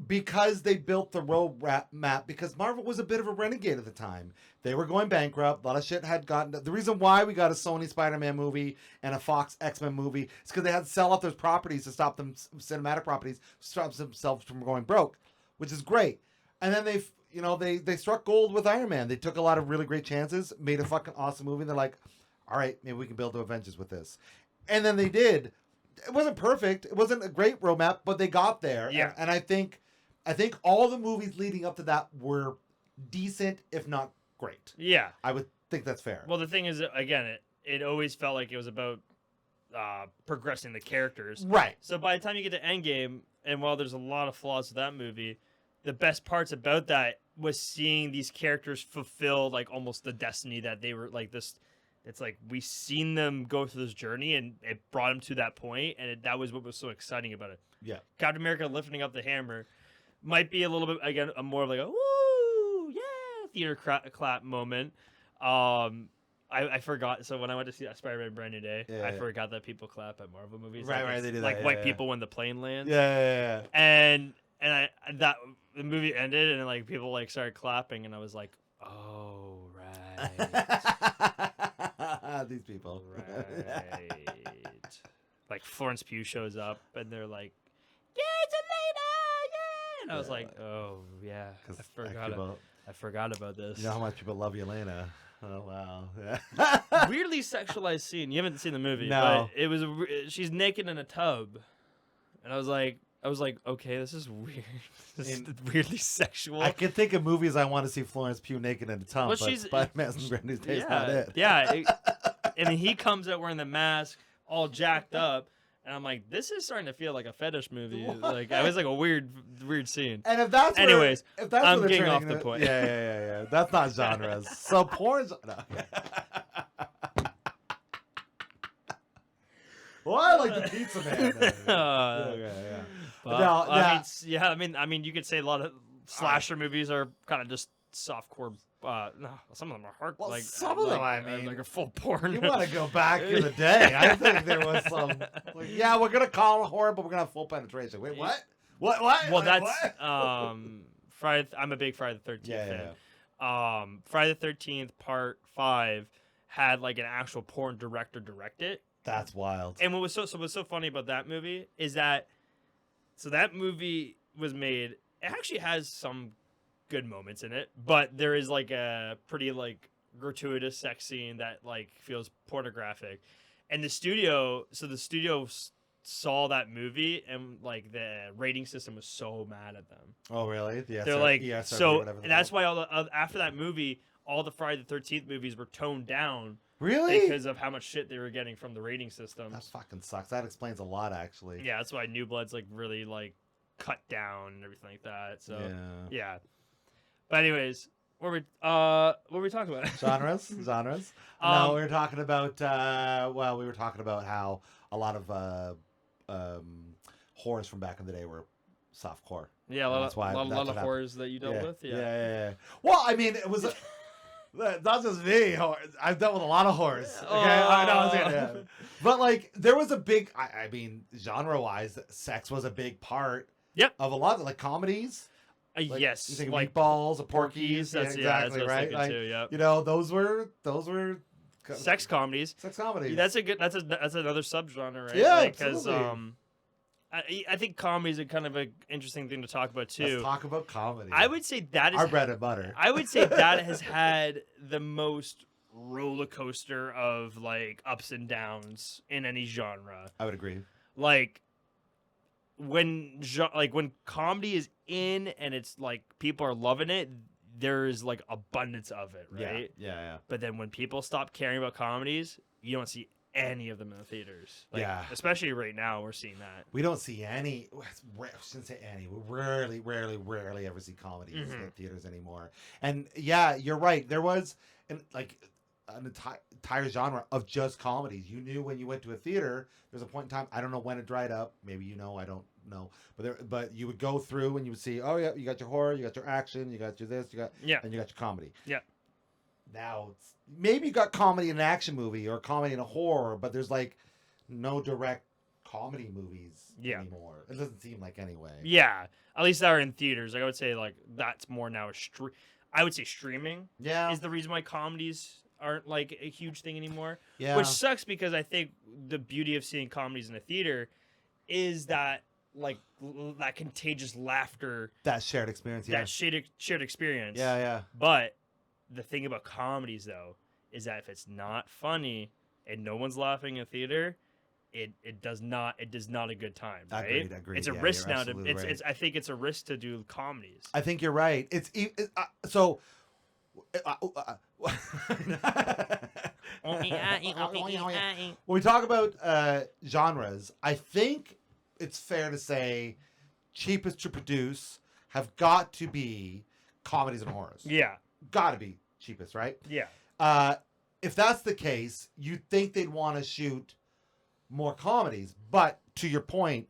Speaker 1: because they built the roadmap, because Marvel was a bit of a renegade at the time. They were going bankrupt. A lot of shit had gotten... The reason why we got a Sony Spider-Man movie and a Fox X-Men movie is because they had to sell off those properties to stop them, cinematic properties, stop themselves from going broke, which is great. And then they struck gold with Iron Man. They took a lot of really great chances, made a fucking awesome movie, and they're like, all right, maybe we can build the Avengers with this. And then they did. It wasn't perfect. It wasn't a great roadmap, but they got there.
Speaker 2: Yeah.
Speaker 1: And I think all the movies leading up to that were decent, if not great.
Speaker 2: Yeah.
Speaker 1: I would think that's fair.
Speaker 2: Well, the thing is, again, it always felt like it was about progressing the characters.
Speaker 1: Right.
Speaker 2: So by the time you get to Endgame, and while there's a lot of flaws to that movie, the best parts about that was seeing these characters fulfill, like, almost the destiny that they were, like, this... It's like we seen them go through this journey, and it brought them to that point, and that was what was so exciting about it.
Speaker 1: Yeah.
Speaker 2: Captain America lifting up the hammer might be a little bit, again, a more of like a woo, yeah, theater clap moment. I forgot. So when I went to see that Spider-Man Brand New Day, I forgot that people clap at Marvel movies.
Speaker 1: Right, they do that.
Speaker 2: Like white people when the plane lands.
Speaker 1: Yeah.
Speaker 2: And the movie ended, and like people like started clapping, and I was like, oh right.
Speaker 1: These people.
Speaker 2: Right. Like Florence Pugh shows up and they're like, "Yeah, it's Elena, yeah!" And I was like, "Oh yeah,
Speaker 1: 'Cause
Speaker 2: I forgot about this."
Speaker 1: you know how much people love Yelena. Oh wow. Yeah.
Speaker 2: Weirdly sexualized scene. You haven't seen the movie,
Speaker 1: No.
Speaker 2: but it was she's naked in a tub, and I was like, okay, this is weird. This is weirdly sexual.
Speaker 1: I can think of movies I want to see Florence Pugh naked in a tub,
Speaker 2: Well,
Speaker 1: but Spider-Man's and Granny's Day's not it.
Speaker 2: Yeah. I mean, he comes out wearing the mask, all jacked up, and I'm like, this is starting to feel like a fetish movie. Like, it was like a weird scene.
Speaker 1: And if that's
Speaker 2: anyways,
Speaker 1: if that's
Speaker 2: I'm
Speaker 1: what they're
Speaker 2: getting off
Speaker 1: turning
Speaker 2: the
Speaker 1: it-
Speaker 2: point.
Speaker 1: Yeah. That's not genres. So porn. No. Well, I like the Pizza Man. Yeah.
Speaker 2: But,
Speaker 1: No,
Speaker 2: I mean, you could say a lot of slasher movies are kind of just softcore. No, some of them are hard.
Speaker 1: Well,
Speaker 2: like
Speaker 1: some of them, I mean,
Speaker 2: like a full porn.
Speaker 1: You want to go back in the day? I think there was some. Like, yeah, we're gonna call it horror, but we're gonna have full penetration. Wait, what? What?
Speaker 2: Well,
Speaker 1: Like,
Speaker 2: that's
Speaker 1: what?
Speaker 2: Friday. I'm a big Friday the 13th fan. Friday the 13th Part 5 had like an actual porn director direct it.
Speaker 1: That's wild.
Speaker 2: And what's so funny about that movie is that that movie was made. It actually has some good moments in it, but there is like a pretty like gratuitous sex scene that like feels pornographic. And the studio saw that movie and like the rating system was so mad at them.
Speaker 1: Oh, really? Yeah.
Speaker 2: They're like,
Speaker 1: ESRB,
Speaker 2: so
Speaker 1: whatever
Speaker 2: and that's why all the after that movie, all the Friday the 13th movies were toned down.
Speaker 1: Really?
Speaker 2: Because of how much shit they were getting from the rating system.
Speaker 1: That fucking sucks. That explains a lot, actually.
Speaker 2: Yeah, that's why New Blood's like really like cut down and everything like that. So yeah. But anyways, what were we talking about?
Speaker 1: Genres. No, we were talking about we were talking about how a lot of horrors from back in the day were softcore.
Speaker 2: Yeah, a lot of horrors that you dealt with.
Speaker 1: Yeah. Well, I mean, it was. Not just me. I've dealt with a lot of horrors. Okay, yeah. But like, there was a big. I mean, genre-wise, sex was a big part.
Speaker 2: Yep.
Speaker 1: Of a lot of like comedies. Like,
Speaker 2: yes.
Speaker 1: You think
Speaker 2: like
Speaker 1: Meatballs, or Porky's.
Speaker 2: That's,
Speaker 1: exactly
Speaker 2: that's
Speaker 1: right. Like,
Speaker 2: too, yep.
Speaker 1: You know, those were
Speaker 2: sex comedies.
Speaker 1: Sex comedies.
Speaker 2: That's another subgenre, right?
Speaker 1: Yeah,
Speaker 2: because I think comedy is a kind of an interesting thing to talk about too.
Speaker 1: Let's talk about comedy.
Speaker 2: I would say that is
Speaker 1: our bread and butter.
Speaker 2: I would say that has had the most roller coaster of like ups and downs in any genre.
Speaker 1: I would agree.
Speaker 2: Like when comedy is in and it's like people are loving it, there's like abundance of it, right?
Speaker 1: Yeah.
Speaker 2: But then when people stop caring about comedies, you don't see any of them in the theaters. Like,
Speaker 1: yeah.
Speaker 2: Especially right now, we're seeing that.
Speaker 1: We don't see any. I shouldn't say any. We rarely ever see comedies in theaters anymore. And yeah, you're right. There was an entire genre of just comedies. You knew when you went to a theater. There's a point in time. I don't know when it dried up. Maybe you know. I don't know. But you would go through and you would see. Oh yeah, you got your horror. You got your action. You got your this. And you got your comedy.
Speaker 2: Yeah.
Speaker 1: Now it's maybe you got comedy in an action movie or comedy in a horror, but there's like no direct comedy movies anymore. It doesn't seem like anyway.
Speaker 2: Yeah, at least that are in theaters. Like, I would say like that's more now. I would say streaming.
Speaker 1: Yeah,
Speaker 2: is the reason why comedies aren't like a huge thing anymore.
Speaker 1: Yeah,
Speaker 2: which sucks because I think the beauty of seeing comedies in a theater is that like that contagious laughter,
Speaker 1: that shared experience. Yeah,
Speaker 2: that shared experience.
Speaker 1: Yeah.
Speaker 2: But the thing about comedies, though, is that if it's not funny and no one's laughing in theater, it does not a good time. Right?
Speaker 1: Agreed.
Speaker 2: It's a risk now to. It's I think it's a risk to do comedies. I
Speaker 1: think you're right. So. When we talk about genres, I think it's fair to say cheapest to produce have got to be comedies and horrors.
Speaker 2: Yeah.
Speaker 1: Gotta be cheapest, right?
Speaker 2: Yeah.
Speaker 1: If that's the case, you'd think they'd want to shoot more comedies. But to your point,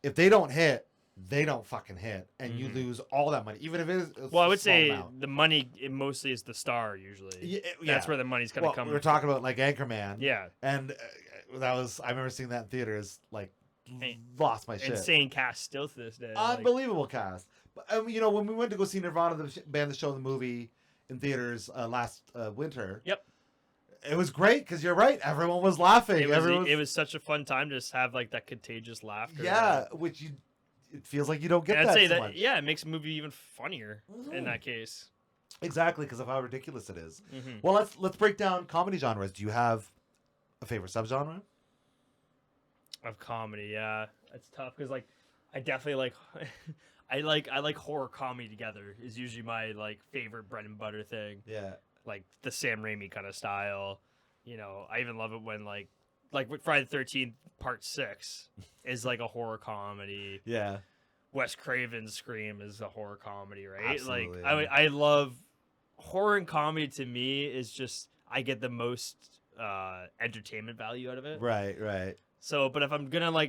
Speaker 1: if they don't hit, they don't fucking hit. And you lose all that money. Even if it is
Speaker 2: I would say the money mostly is the star, usually. Yeah. That's where the money's going to come.
Speaker 1: We were talking about like Anchorman.
Speaker 2: Yeah.
Speaker 1: And I remember seeing that in theaters, like, lost my shit.
Speaker 2: Insane cast still to this day.
Speaker 1: Unbelievable cast. But when we went to go see Nirvana, the band that showed the movie in theaters last winter.
Speaker 2: Yep.
Speaker 1: It was great because you're right. Everyone was laughing.
Speaker 2: It was such a fun time to just have like that contagious laughter.
Speaker 1: Yeah, which it feels like you don't get
Speaker 2: and I'd
Speaker 1: that
Speaker 2: say
Speaker 1: so
Speaker 2: that
Speaker 1: much.
Speaker 2: yeah, it makes a movie even funnier in that case.
Speaker 1: Exactly, because of how ridiculous it is.
Speaker 2: Mm-hmm.
Speaker 1: Well, let's break down comedy genres. Do you have a favorite subgenre?
Speaker 2: Of comedy, yeah, it's tough because like I definitely like I like horror comedy together is usually my like favorite bread and butter thing.
Speaker 1: Yeah.
Speaker 2: Like the Sam Raimi kind of style. You know, I even love it when like with Friday the 13th Part 6 is like a horror comedy.
Speaker 1: Yeah.
Speaker 2: Wes Craven's Scream is a horror comedy, right?
Speaker 1: Absolutely,
Speaker 2: Like I love horror and comedy. To me is just I get the most entertainment value out of it.
Speaker 1: Right. Right.
Speaker 2: So, but if I'm gonna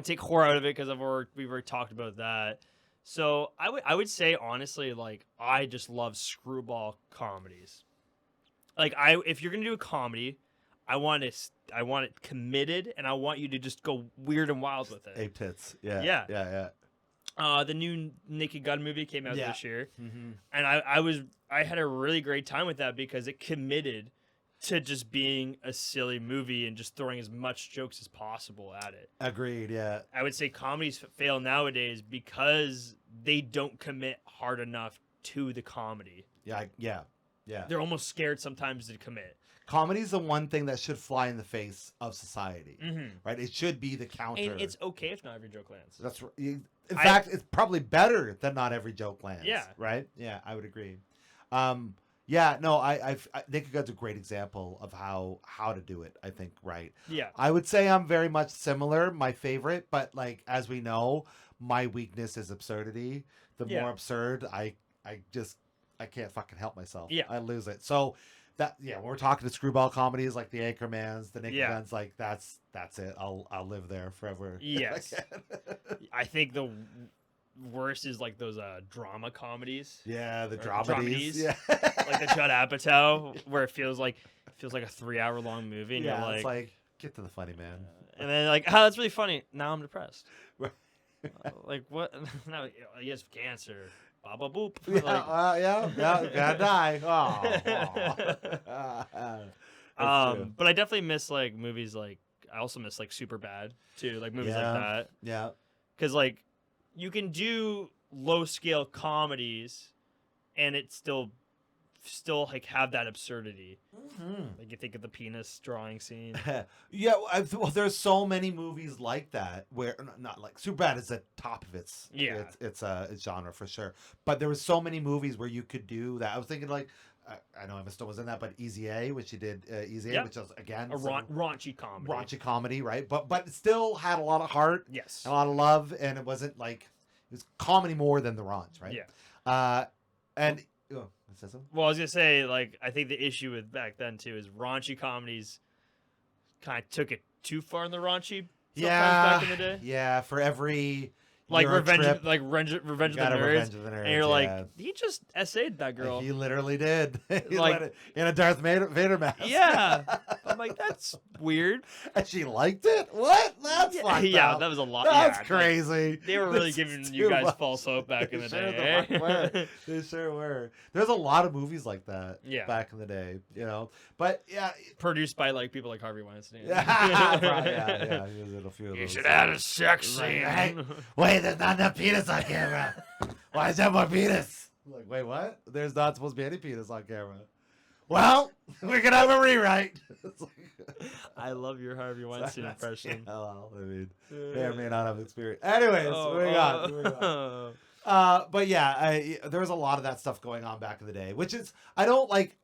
Speaker 2: take horror out of it because we've already talked about that. So I would say honestly, like I just love screwball comedies. Like if you're gonna do a comedy, I want it committed, and I want you to just go weird and wild with it.
Speaker 1: Ape tits. Yeah.
Speaker 2: Yeah.
Speaker 1: Yeah. Yeah.
Speaker 2: The new Naked Gun movie came out this year,
Speaker 1: Mm-hmm.
Speaker 2: and I had a really great time with that because it committed to just being a silly movie and just throwing as much jokes as possible at it.
Speaker 1: Agreed. Yeah.
Speaker 2: I would say comedies fail nowadays because they don't commit hard enough to the comedy.
Speaker 1: Yeah. Yeah. Yeah.
Speaker 2: They're almost scared sometimes to commit.
Speaker 1: Comedy is the one thing that should fly in the face of society,
Speaker 2: Mm-hmm.
Speaker 1: right? It should be the counter.
Speaker 2: And it's okay if not every joke lands.
Speaker 1: That's in fact, it's probably better that not every joke lands.
Speaker 2: Yeah.
Speaker 1: Right. Yeah, I would agree. Yeah. No, I think that's a great example of how to do it. I think right.
Speaker 2: Yeah.
Speaker 1: I would say I'm very much similar. My favorite, but like as we know, my weakness is absurdity. The
Speaker 2: Yeah.
Speaker 1: more absurd, I can't fucking help myself.
Speaker 2: Yeah.
Speaker 1: I lose it. So when we're talking to screwball comedies like the Anchormans, the Naked
Speaker 2: Yeah.
Speaker 1: Guns, like that's it. I'll live there forever.
Speaker 2: Yes. I think the worst is like those drama comedies.
Speaker 1: Yeah, the
Speaker 2: Or
Speaker 1: dramedies.
Speaker 2: dramedies.
Speaker 1: Yeah.
Speaker 2: Like the Judd Apatow, where it feels like a 3-hour long movie, and
Speaker 1: Yeah,
Speaker 2: you're
Speaker 1: it's
Speaker 2: like,
Speaker 1: like get to the funny, man.
Speaker 2: and then like, oh, that's really funny. Now I'm depressed.
Speaker 1: Right.
Speaker 2: Like what? No, he has cancer. Baba boop.
Speaker 1: Yeah,
Speaker 2: Like,
Speaker 1: gotta die. Oh,
Speaker 2: but I definitely miss like movies like I also miss like Super Bad too, like movies like that.
Speaker 1: yeah,
Speaker 2: Because like you can do low scale comedies, and it still like have that absurdity. Like you think of the penis drawing scene.
Speaker 1: yeah. Well, there's so many movies like that where not like Superbad is the top of its it's genre for sure. But there was so many movies where you could do that. I was thinking like I know Emma Stone was in that, but Easy A, which she did Easy A,
Speaker 2: Yep.
Speaker 1: which was again
Speaker 2: A raunchy comedy.
Speaker 1: raunchy comedy, right? But it still had a lot of heart,
Speaker 2: Yes.
Speaker 1: and a lot of love, and it wasn't like it was comedy more than the raunch, right?
Speaker 2: Yeah.
Speaker 1: And oh, it says something?
Speaker 2: Well, I was gonna say, like, I think the issue with back then too is raunchy comedies kind of took it too far in the raunchy. Back in the day.
Speaker 1: Yeah, for every
Speaker 2: Like
Speaker 1: Euro
Speaker 2: Revenge
Speaker 1: trip,
Speaker 2: Revenge of the
Speaker 1: got a
Speaker 2: Nerds.
Speaker 1: Revenge of the Nerds,
Speaker 2: And you're
Speaker 1: yeah.
Speaker 2: like, he just essayed that girl.
Speaker 1: He literally did. He
Speaker 2: Like-
Speaker 1: let it in a Darth Vader mask.
Speaker 2: Yeah. I'm like, that's weird.
Speaker 1: And she liked it? What? That's fucked
Speaker 2: Yeah,
Speaker 1: up.
Speaker 2: that was a lot.
Speaker 1: That's
Speaker 2: yeah,
Speaker 1: crazy.
Speaker 2: They were really
Speaker 1: This
Speaker 2: giving
Speaker 1: is
Speaker 2: you
Speaker 1: too
Speaker 2: guys
Speaker 1: much.
Speaker 2: false hope back in
Speaker 1: They
Speaker 2: the
Speaker 1: sure
Speaker 2: day.
Speaker 1: the fuck were.
Speaker 2: Eh?
Speaker 1: They sure were. There's a lot of movies like that
Speaker 2: Yeah.
Speaker 1: back in the day, you know. But yeah.
Speaker 2: Produced by like people like Harvey Weinstein.
Speaker 1: Yeah. He was in a few of
Speaker 2: You
Speaker 1: those.
Speaker 2: should add a sex scene.
Speaker 1: Right. Wait, there's not enough penis on camera. Why is there more penis? Like, wait, what? There's not supposed to be any penis on camera. Well, we're gonna have a rewrite. It's like-
Speaker 2: I love your Harvey Weinstein impression.
Speaker 1: Yeah, well, I mean, may or may not have experience. Anyways, moving on. But yeah, there was a lot of that stuff going on back in the day, which is I don't like.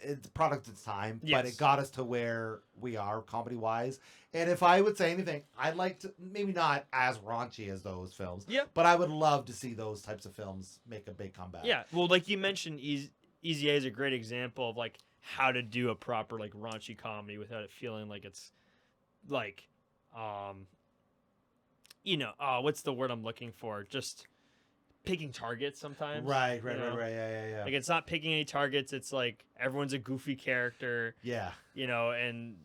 Speaker 1: It's a product of its time, but
Speaker 2: Yes.
Speaker 1: it got us to where we are comedy wise. And if I would say anything, I'd like to maybe not as raunchy as those films.
Speaker 2: Yep.
Speaker 1: But I would love to see those types of films make a big comeback.
Speaker 2: Yeah, well, like you mentioned, Easy A is a great example of like how to do a proper like raunchy comedy without it feeling like it's like, what's the word I'm looking for? Just picking targets sometimes.
Speaker 1: Right.
Speaker 2: you know?
Speaker 1: Yeah.
Speaker 2: Like it's not picking any targets. It's like everyone's a goofy character,
Speaker 1: Yeah.
Speaker 2: and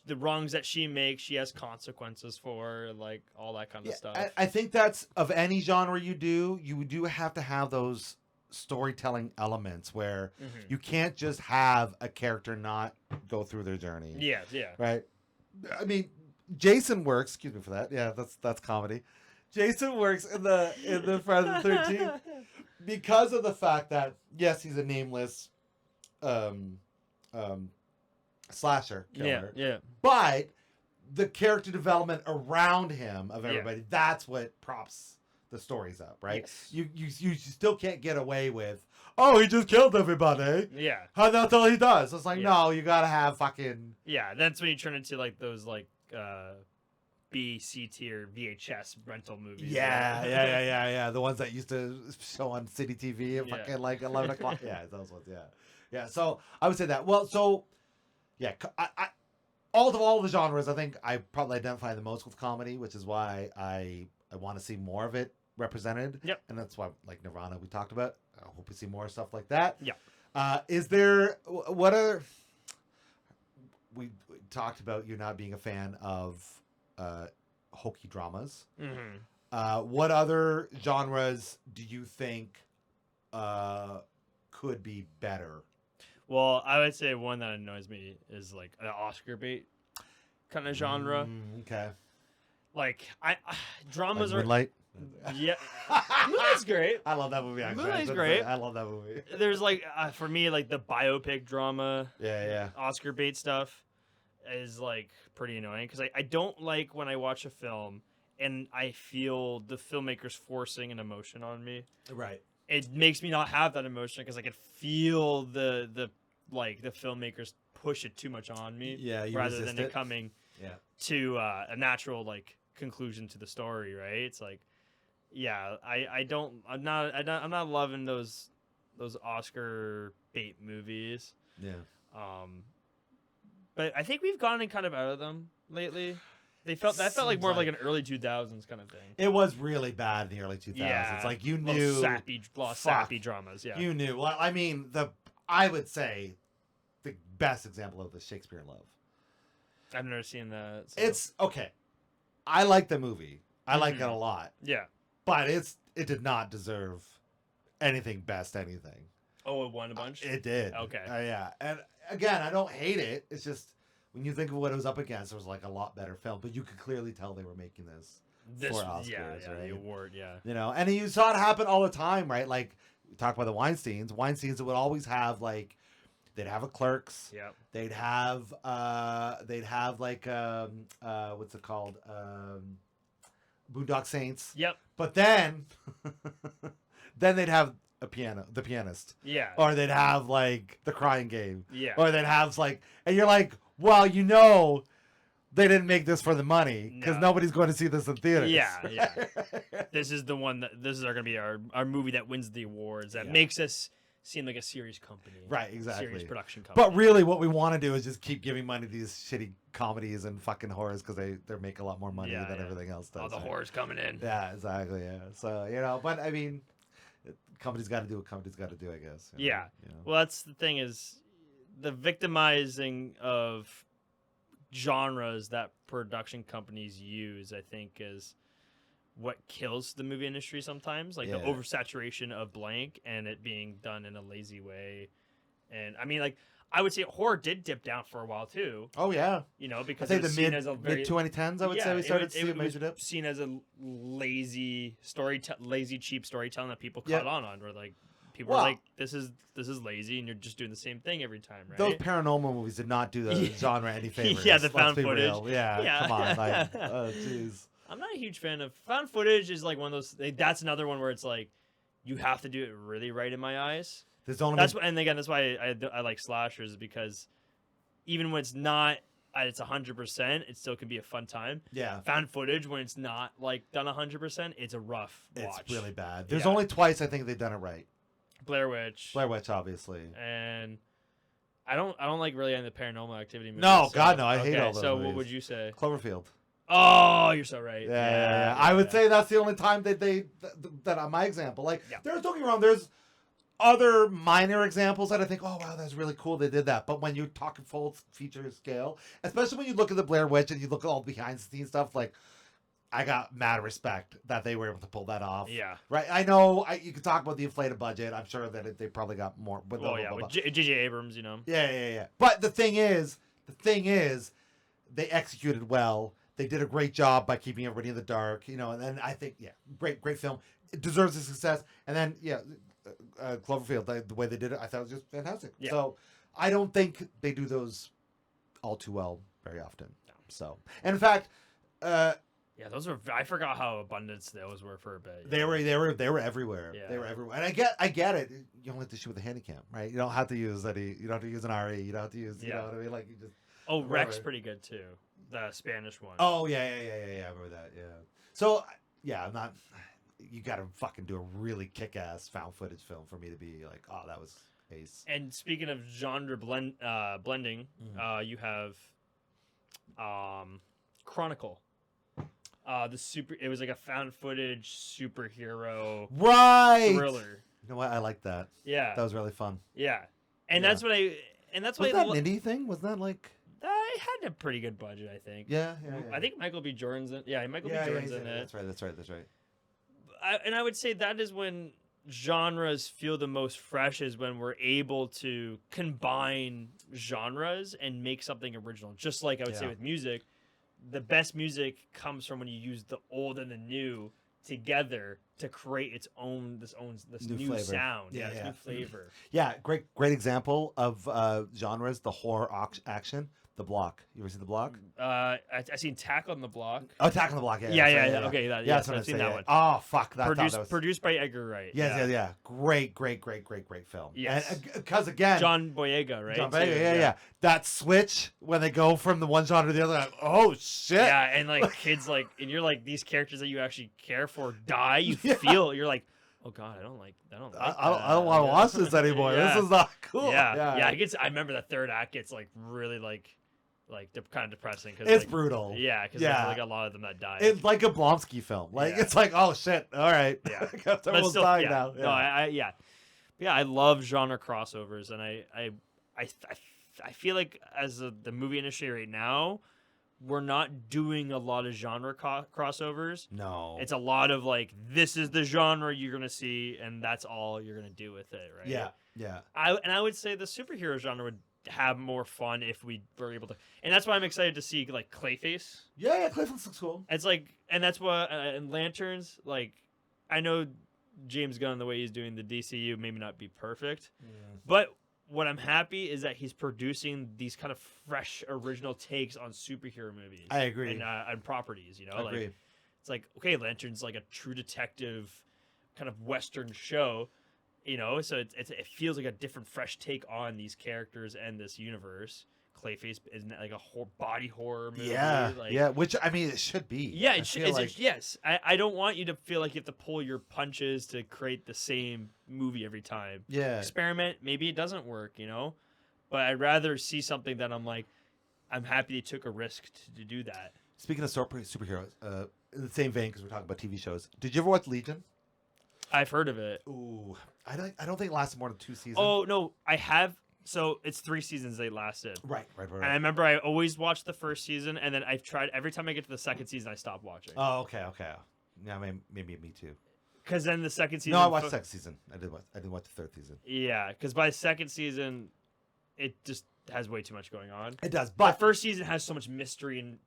Speaker 2: the wrongs that she makes, she has consequences for, like all that kind of stuff.
Speaker 1: I think that's of any genre you do have to have those storytelling elements where
Speaker 2: Mhm.
Speaker 1: you can't just have a character not go through their journey.
Speaker 2: Yeah, yeah.
Speaker 1: Right. I mean, Jason works. Excuse me for that. Yeah, that's comedy. Jason works in the Friday the 13th because of the fact that yes, he's a nameless um, um, slasher killer,
Speaker 2: Yeah.
Speaker 1: but the character development around him of
Speaker 2: Yeah.
Speaker 1: everybody, that's what props the stories up, right?
Speaker 2: Yes.
Speaker 1: You still can't get away with, oh, he just killed everybody.
Speaker 2: Yeah.
Speaker 1: How that's all he does. It's like,
Speaker 2: Yeah.
Speaker 1: no, you gotta have fucking
Speaker 2: Yeah, that's when you turn into like those like B, C tier VHS rental movies.
Speaker 1: yeah. The ones that used to show on City TV at
Speaker 2: Yeah.
Speaker 1: fucking like 11 o'clock. Yeah, those ones. Yeah. So I would say that. Well, so yeah, I all the genres, I think I probably identify the most with comedy, which is why I want to see more of it represented.
Speaker 2: Yep.
Speaker 1: And that's why, like Nirvana, we talked about. I hope we see more stuff like that.
Speaker 2: Yeah.
Speaker 1: Is there what are we talked about you not being a fan of hokey dramas?
Speaker 2: Mm-hmm.
Speaker 1: What other genres do you think could be better?
Speaker 2: Well, I would say one that annoys me is like an Oscar bait kind of genre.
Speaker 1: Okay.
Speaker 2: Like dramas
Speaker 1: Like
Speaker 2: are
Speaker 1: Moonlight?
Speaker 2: yeah. Moonlight's great.
Speaker 1: I love that movie. Actually.
Speaker 2: Moonlight's great.
Speaker 1: I love that movie.
Speaker 2: There's like for me like the biopic drama,
Speaker 1: Yeah.
Speaker 2: Oscar bait stuff is like pretty annoying because I don't like when I watch a film and I feel the filmmakers forcing an emotion on me.
Speaker 1: Right.
Speaker 2: It makes me not have that emotion because I can feel the filmmakers push it too much on me.
Speaker 1: Yeah, you
Speaker 2: rather
Speaker 1: resist
Speaker 2: than it
Speaker 1: it.
Speaker 2: coming
Speaker 1: Yeah.
Speaker 2: to a natural like conclusion to the story. Right? It's like, yeah, I'm not loving those Oscar bait movies.
Speaker 1: Yeah.
Speaker 2: But I think we've gotten kind of out of them lately. That felt like
Speaker 1: Seems
Speaker 2: more of
Speaker 1: like-
Speaker 2: like an early 2000s kind of thing.
Speaker 1: It was really bad in the early 2000s.
Speaker 2: Yeah,
Speaker 1: Like you
Speaker 2: Little
Speaker 1: knew
Speaker 2: sappy dramas. Yeah,
Speaker 1: You knew. Well, I mean, I would say the best example of the Shakespeare in Love.
Speaker 2: I've never seen that. So.
Speaker 1: It's okay. I like the movie. I like it a lot,
Speaker 2: yeah.
Speaker 1: but it did not deserve anything best anything.
Speaker 2: Oh, it won a bunch.
Speaker 1: It did.
Speaker 2: Okay.
Speaker 1: Yeah. And again, I don't hate it. It's just when you think of what it was up against, it was like a lot better film. But you could clearly tell they were making this for Oscars,
Speaker 2: yeah,
Speaker 1: right?
Speaker 2: the award, yeah.
Speaker 1: You know, and you saw it happen all the time, right? Like we talk about the Weinsteins. Weinsteins would always have like they'd have a Clerks.
Speaker 2: Yeah.
Speaker 1: They'd have like what's it called? Boondock Saints.
Speaker 2: Yep.
Speaker 1: But then they'd have the pianist.
Speaker 2: Yeah.
Speaker 1: Or they'd have like The Crying Game.
Speaker 2: Yeah.
Speaker 1: Or they'd have like, and you're like, well, you know, they didn't make this for the money because
Speaker 2: No.
Speaker 1: nobody's going to see this in theaters.
Speaker 2: Yeah. This is the one this is going to be our movie that wins the awards that makes us seem like a serious company.
Speaker 1: Right, exactly.
Speaker 2: Serious production company.
Speaker 1: But really, what we want to do is just keep giving money to these shitty comedies and fucking horrors because they make a lot more money than everything else does.
Speaker 2: All the
Speaker 1: right?
Speaker 2: horrors coming in.
Speaker 1: Yeah, exactly. Yeah. So but I mean, company's got to do what company's got to do, I guess.
Speaker 2: Yeah.
Speaker 1: You know?
Speaker 2: Well, that's the thing is the victimizing of genres that production companies use, I think, is what kills the movie industry sometimes. Like the oversaturation of blank and it being done in a lazy way. And I mean, like, I would say horror did dip down for a while too.
Speaker 1: Oh yeah.
Speaker 2: You know,
Speaker 1: I
Speaker 2: because
Speaker 1: say
Speaker 2: it
Speaker 1: the
Speaker 2: was seen as a very
Speaker 1: mid 2010s. I would say we started to see a
Speaker 2: it
Speaker 1: major
Speaker 2: was
Speaker 1: dip.
Speaker 2: seen as a lazy cheap storytelling that people
Speaker 1: Yep.
Speaker 2: caught on. Where like people were like, this is lazy, and you're just doing the same thing every time, right?
Speaker 1: Those paranormal movies did not do the genre any favors.
Speaker 2: Yeah, the
Speaker 1: Let's
Speaker 2: found
Speaker 1: be
Speaker 2: footage.
Speaker 1: real. Yeah, come on. Like, jeez.
Speaker 2: I'm not a huge fan of found footage. Is like one of those. That's another one where it's like you have to do it really right in my eyes.
Speaker 1: There's only
Speaker 2: That's and again that's why I like slashers because even when it's not it's 100%, it still can be a fun time.
Speaker 1: Yeah.
Speaker 2: Found footage when it's not like done 100%, it's a rough watch.
Speaker 1: It's really bad. There's only twice I think they've done it right.
Speaker 2: Blair Witch,
Speaker 1: obviously.
Speaker 2: and I don't like really any of the Paranormal Activity movies.
Speaker 1: No, God, no, I hate all those
Speaker 2: So
Speaker 1: movies.
Speaker 2: what would you say?
Speaker 1: Cloverfield.
Speaker 2: Oh, you're so right.
Speaker 1: Yeah. I would say that's the only time that that on my example. Like, there's, don't get me wrong, there's other minor examples that I think, oh wow, that's really cool they did that. But when you talk full feature scale, especially when you look at the Blair Witch and you look at all the behind the scenes stuff, like I got mad respect that they were able to pull that off.
Speaker 2: Yeah.
Speaker 1: Right. I know you could talk about the inflated budget. I'm sure that they probably got more. But
Speaker 2: Well, yeah, with J.J. Abrams, you know.
Speaker 1: Yeah. But the thing is, they executed well. They did a great job by keeping everybody in the dark, you know. And then I think, great film. It deserves a success. And then, Cloverfield, the way they did it, I thought it was just fantastic.
Speaker 2: Yeah.
Speaker 1: So I don't think they do those all too well very often.
Speaker 2: No.
Speaker 1: So, and in fact,
Speaker 2: yeah, those were. I forgot how abundant those were for a bit.
Speaker 1: they were everywhere.
Speaker 2: Yeah.
Speaker 1: They were everywhere. And I get it. You only have to shoot with a handicam, right? You don't have to use any. You don't have to use an RE. You don't have to use. You know what I mean? Like you just.
Speaker 2: Oh, Rex pretty good too. The Spanish one.
Speaker 1: Oh yeah. I remember that. Yeah. So I'm not. You got to fucking do a really kick-ass found footage film for me to be like, oh, that was ace.
Speaker 2: And speaking of genre blending, you have Chronicle. It was like a found footage superhero thriller.
Speaker 1: You know what? I like that.
Speaker 2: Yeah.
Speaker 1: That was really fun.
Speaker 2: Yeah. And that's what I. And that's
Speaker 1: was
Speaker 2: what
Speaker 1: that an indie thing? Was that like?
Speaker 2: I had a pretty good budget, I think.
Speaker 1: Yeah.
Speaker 2: I think Michael B. Jordan's in. Yeah, Michael B. Jordan's in it.
Speaker 1: That's right.
Speaker 2: I would say that is when genres feel the most fresh, is when we're able to combine genres and make something original. Just like I would say with music, the best music comes from when you use the old and the new together to create its own this new
Speaker 1: flavor.
Speaker 2: sound.
Speaker 1: Yeah,
Speaker 2: New flavor.
Speaker 1: Yeah, great example of genres. The horror action. The Block. You ever seen The Block?
Speaker 2: I seen Tack on the Block.
Speaker 1: Oh, Attack on the Block.
Speaker 2: Yeah. Okay,
Speaker 1: that's what
Speaker 2: I've seen that one.
Speaker 1: Oh fuck,
Speaker 2: Produced by Edgar Wright.
Speaker 1: Yeah. Great film.
Speaker 2: Yes.
Speaker 1: Because again,
Speaker 2: John Boyega, right?
Speaker 1: John Boyega, yeah. That switch when they go from the one genre to the other, like, oh shit.
Speaker 2: Yeah, and like kids and you're like, these characters that you actually care for die. You feel you're like, oh god, I don't want
Speaker 1: to watch this anymore. This is not cool.
Speaker 2: Yeah. I remember the third act gets like really kind of depressing because
Speaker 1: it's brutal.
Speaker 2: Yeah, because there's like a lot of them that die.
Speaker 1: It's like a Blonsky film. It's like, oh shit, all right.
Speaker 2: Yeah,
Speaker 1: everyone's dying now.
Speaker 2: No, I love genre crossovers, and I feel like as the movie industry right now, we're not doing a lot of genre crossovers.
Speaker 1: No,
Speaker 2: it's a lot of like, this is the genre you're gonna see, and that's all you're gonna do with it, right?
Speaker 1: Yeah.
Speaker 2: I would say the superhero genre would have more fun if we were able to, and that's why I'm excited to see like Clayface.
Speaker 1: Yeah, Clayface looks cool.
Speaker 2: It's like, and that's what and Lanterns. Like, I know James Gunn, the way he's doing the DCU, maybe not be perfect, but what I'm happy is that he's producing these kind of fresh, original takes on superhero movies.
Speaker 1: I agree.
Speaker 2: And properties, you know,
Speaker 1: I agree.
Speaker 2: It's like, okay, Lantern's like a true detective kind of Western show. You know, so it feels like a different, fresh take on these characters and this universe. Clayface isn't like a body horror movie.
Speaker 1: Yeah, which I mean, it should be.
Speaker 2: Yeah, yes. I don't want you to feel like you have to pull your punches to create the same movie every time.
Speaker 1: Yeah.
Speaker 2: Experiment. Maybe it doesn't work, you know? But I'd rather see something that I'm like, I'm happy they took a risk to do that.
Speaker 1: Speaking of superheroes, in the same vein, because we're talking about TV shows, did you ever watch Legion?
Speaker 2: I've heard of it.
Speaker 1: Ooh, I don't think it lasted more than 2 seasons.
Speaker 2: Oh no, I have. So it's 3 seasons they lasted.
Speaker 1: Right.
Speaker 2: And I remember I always watched the first season, and then I've tried every time I get to the second season, I stop watching.
Speaker 1: Oh, okay. Yeah, maybe me too.
Speaker 2: Because then the second season.
Speaker 1: No, I watched the second season. I didn't watch the third season.
Speaker 2: Yeah, because by the second season, it just has way too much going on.
Speaker 1: It does, but
Speaker 2: the first season has so much mystery and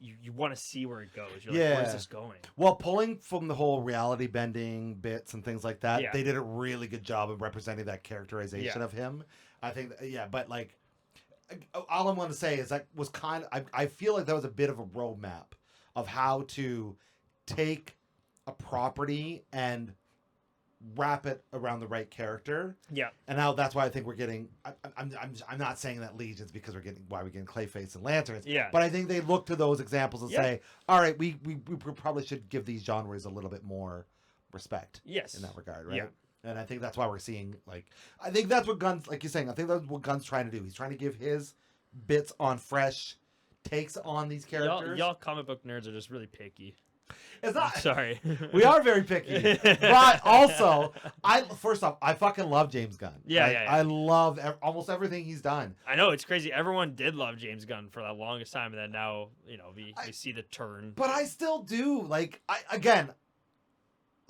Speaker 2: you want to see where it goes. You're like, where's this going?
Speaker 1: Well, pulling from the whole reality bending bits and things like that,
Speaker 2: Yeah.
Speaker 1: they did a really good job of representing that characterization of him. I think, but like, all I'm going to say is that was kind of, I feel like that was a bit of a roadmap of how to take a property and wrap it around the right character.
Speaker 2: Yeah.
Speaker 1: And now that's why I think we're getting. I'm not saying that Legion's because we're getting Clayface and Lanterns.
Speaker 2: Yeah.
Speaker 1: But I think they look to those examples and say, all right, we probably should give these genres a little bit more respect.
Speaker 2: Yes.
Speaker 1: In that regard, right?
Speaker 2: Yeah.
Speaker 1: And I think that's why we're seeing I think that's what Gunn's, like you're saying. I think that's what Gunn's trying to do. He's trying to give his bits on fresh takes on these characters.
Speaker 2: Y'all comic book nerds are just really picky.
Speaker 1: It's not.
Speaker 2: Sorry.
Speaker 1: We are very picky, but also, first off, I fucking love James Gunn.
Speaker 2: Yeah,
Speaker 1: Like,
Speaker 2: yeah, yeah.
Speaker 1: I love almost everything he's done.
Speaker 2: I know it's crazy. Everyone did love James Gunn for the longest time, and then now we see the turn.
Speaker 1: But I still do. Like, again,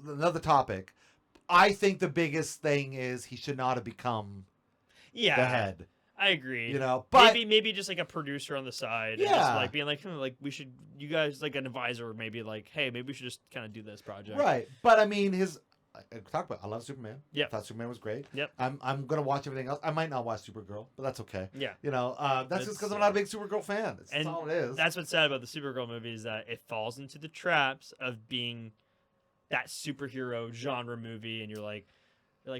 Speaker 1: another topic. I think the biggest thing is he should not have become
Speaker 2: Yeah,
Speaker 1: the head.
Speaker 2: I agree.
Speaker 1: But
Speaker 2: maybe just like a producer on the side.
Speaker 1: Yeah.
Speaker 2: And just like being like, like you guys like an advisor, maybe like, hey, maybe we should just kind of do this project.
Speaker 1: right. But I mean, I love Superman.
Speaker 2: Yeah.
Speaker 1: I thought Superman was great.
Speaker 2: Yep.
Speaker 1: I'm gonna watch everything else. I might not watch Supergirl, but that's okay.
Speaker 2: Yeah.
Speaker 1: That's just because I'm not a big Supergirl fan. That's all it is.
Speaker 2: That's what's sad about the Supergirl movie is that it falls into the traps of being that superhero genre movie, and you're like,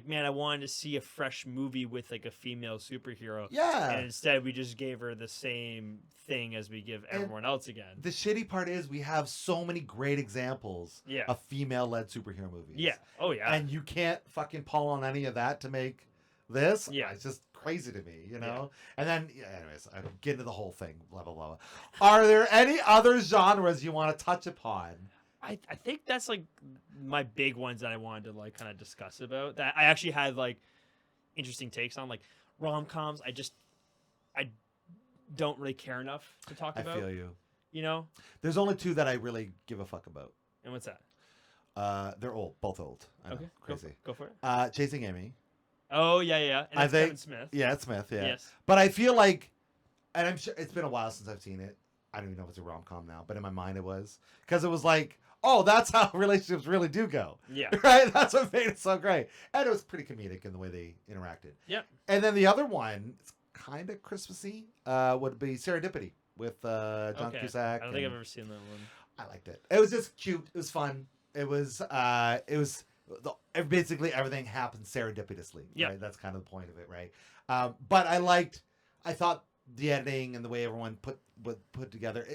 Speaker 2: man, I wanted to see a fresh movie with like a female superhero.
Speaker 1: Yeah.
Speaker 2: And instead, we just gave her the same thing as we give everyone else again.
Speaker 1: The shitty part is we have so many great examples of female-led superhero movies.
Speaker 2: Yeah. Oh, yeah.
Speaker 1: And you can't fucking pull on any of that to make this.
Speaker 2: Yeah.
Speaker 1: It's just crazy to me,
Speaker 2: Yeah.
Speaker 1: And then, anyways, I don't get into the whole thing, blah, blah, blah. Are there any other genres you want to touch upon?
Speaker 2: I think that's like my big ones that I wanted to like kind of discuss about that I actually had like interesting takes on, like rom-coms. I don't really care enough to talk about.
Speaker 1: I feel you.
Speaker 2: There's
Speaker 1: There's only two that I really give a fuck about.
Speaker 2: And what's that?
Speaker 1: They're both old. I know,
Speaker 2: Okay,
Speaker 1: crazy.
Speaker 2: Go for it.
Speaker 1: Chasing Amy.
Speaker 2: Oh yeah. And
Speaker 1: I
Speaker 2: it's
Speaker 1: think
Speaker 2: Kevin Smith.
Speaker 1: Yeah, it's Smith. Yeah.
Speaker 2: Yes.
Speaker 1: But I feel like, and I'm sure it's been a while since I've seen it. I don't even know if it's a rom-com now, but in my mind it was, because it was like, oh, that's how relationships really do go.
Speaker 2: Yeah.
Speaker 1: Right? That's what made it so great. And it was pretty comedic in the way they interacted.
Speaker 2: Yep.
Speaker 1: And then the other one, it's kind of Christmassy, would be Serendipity with John Cusack.
Speaker 2: I don't think I've ever seen that one.
Speaker 1: I liked it. It was just cute. It was fun. Basically everything happened serendipitously.
Speaker 2: Yeah.
Speaker 1: Right? That's kind of the point of it, right? But I thought the editing and the way everyone put together,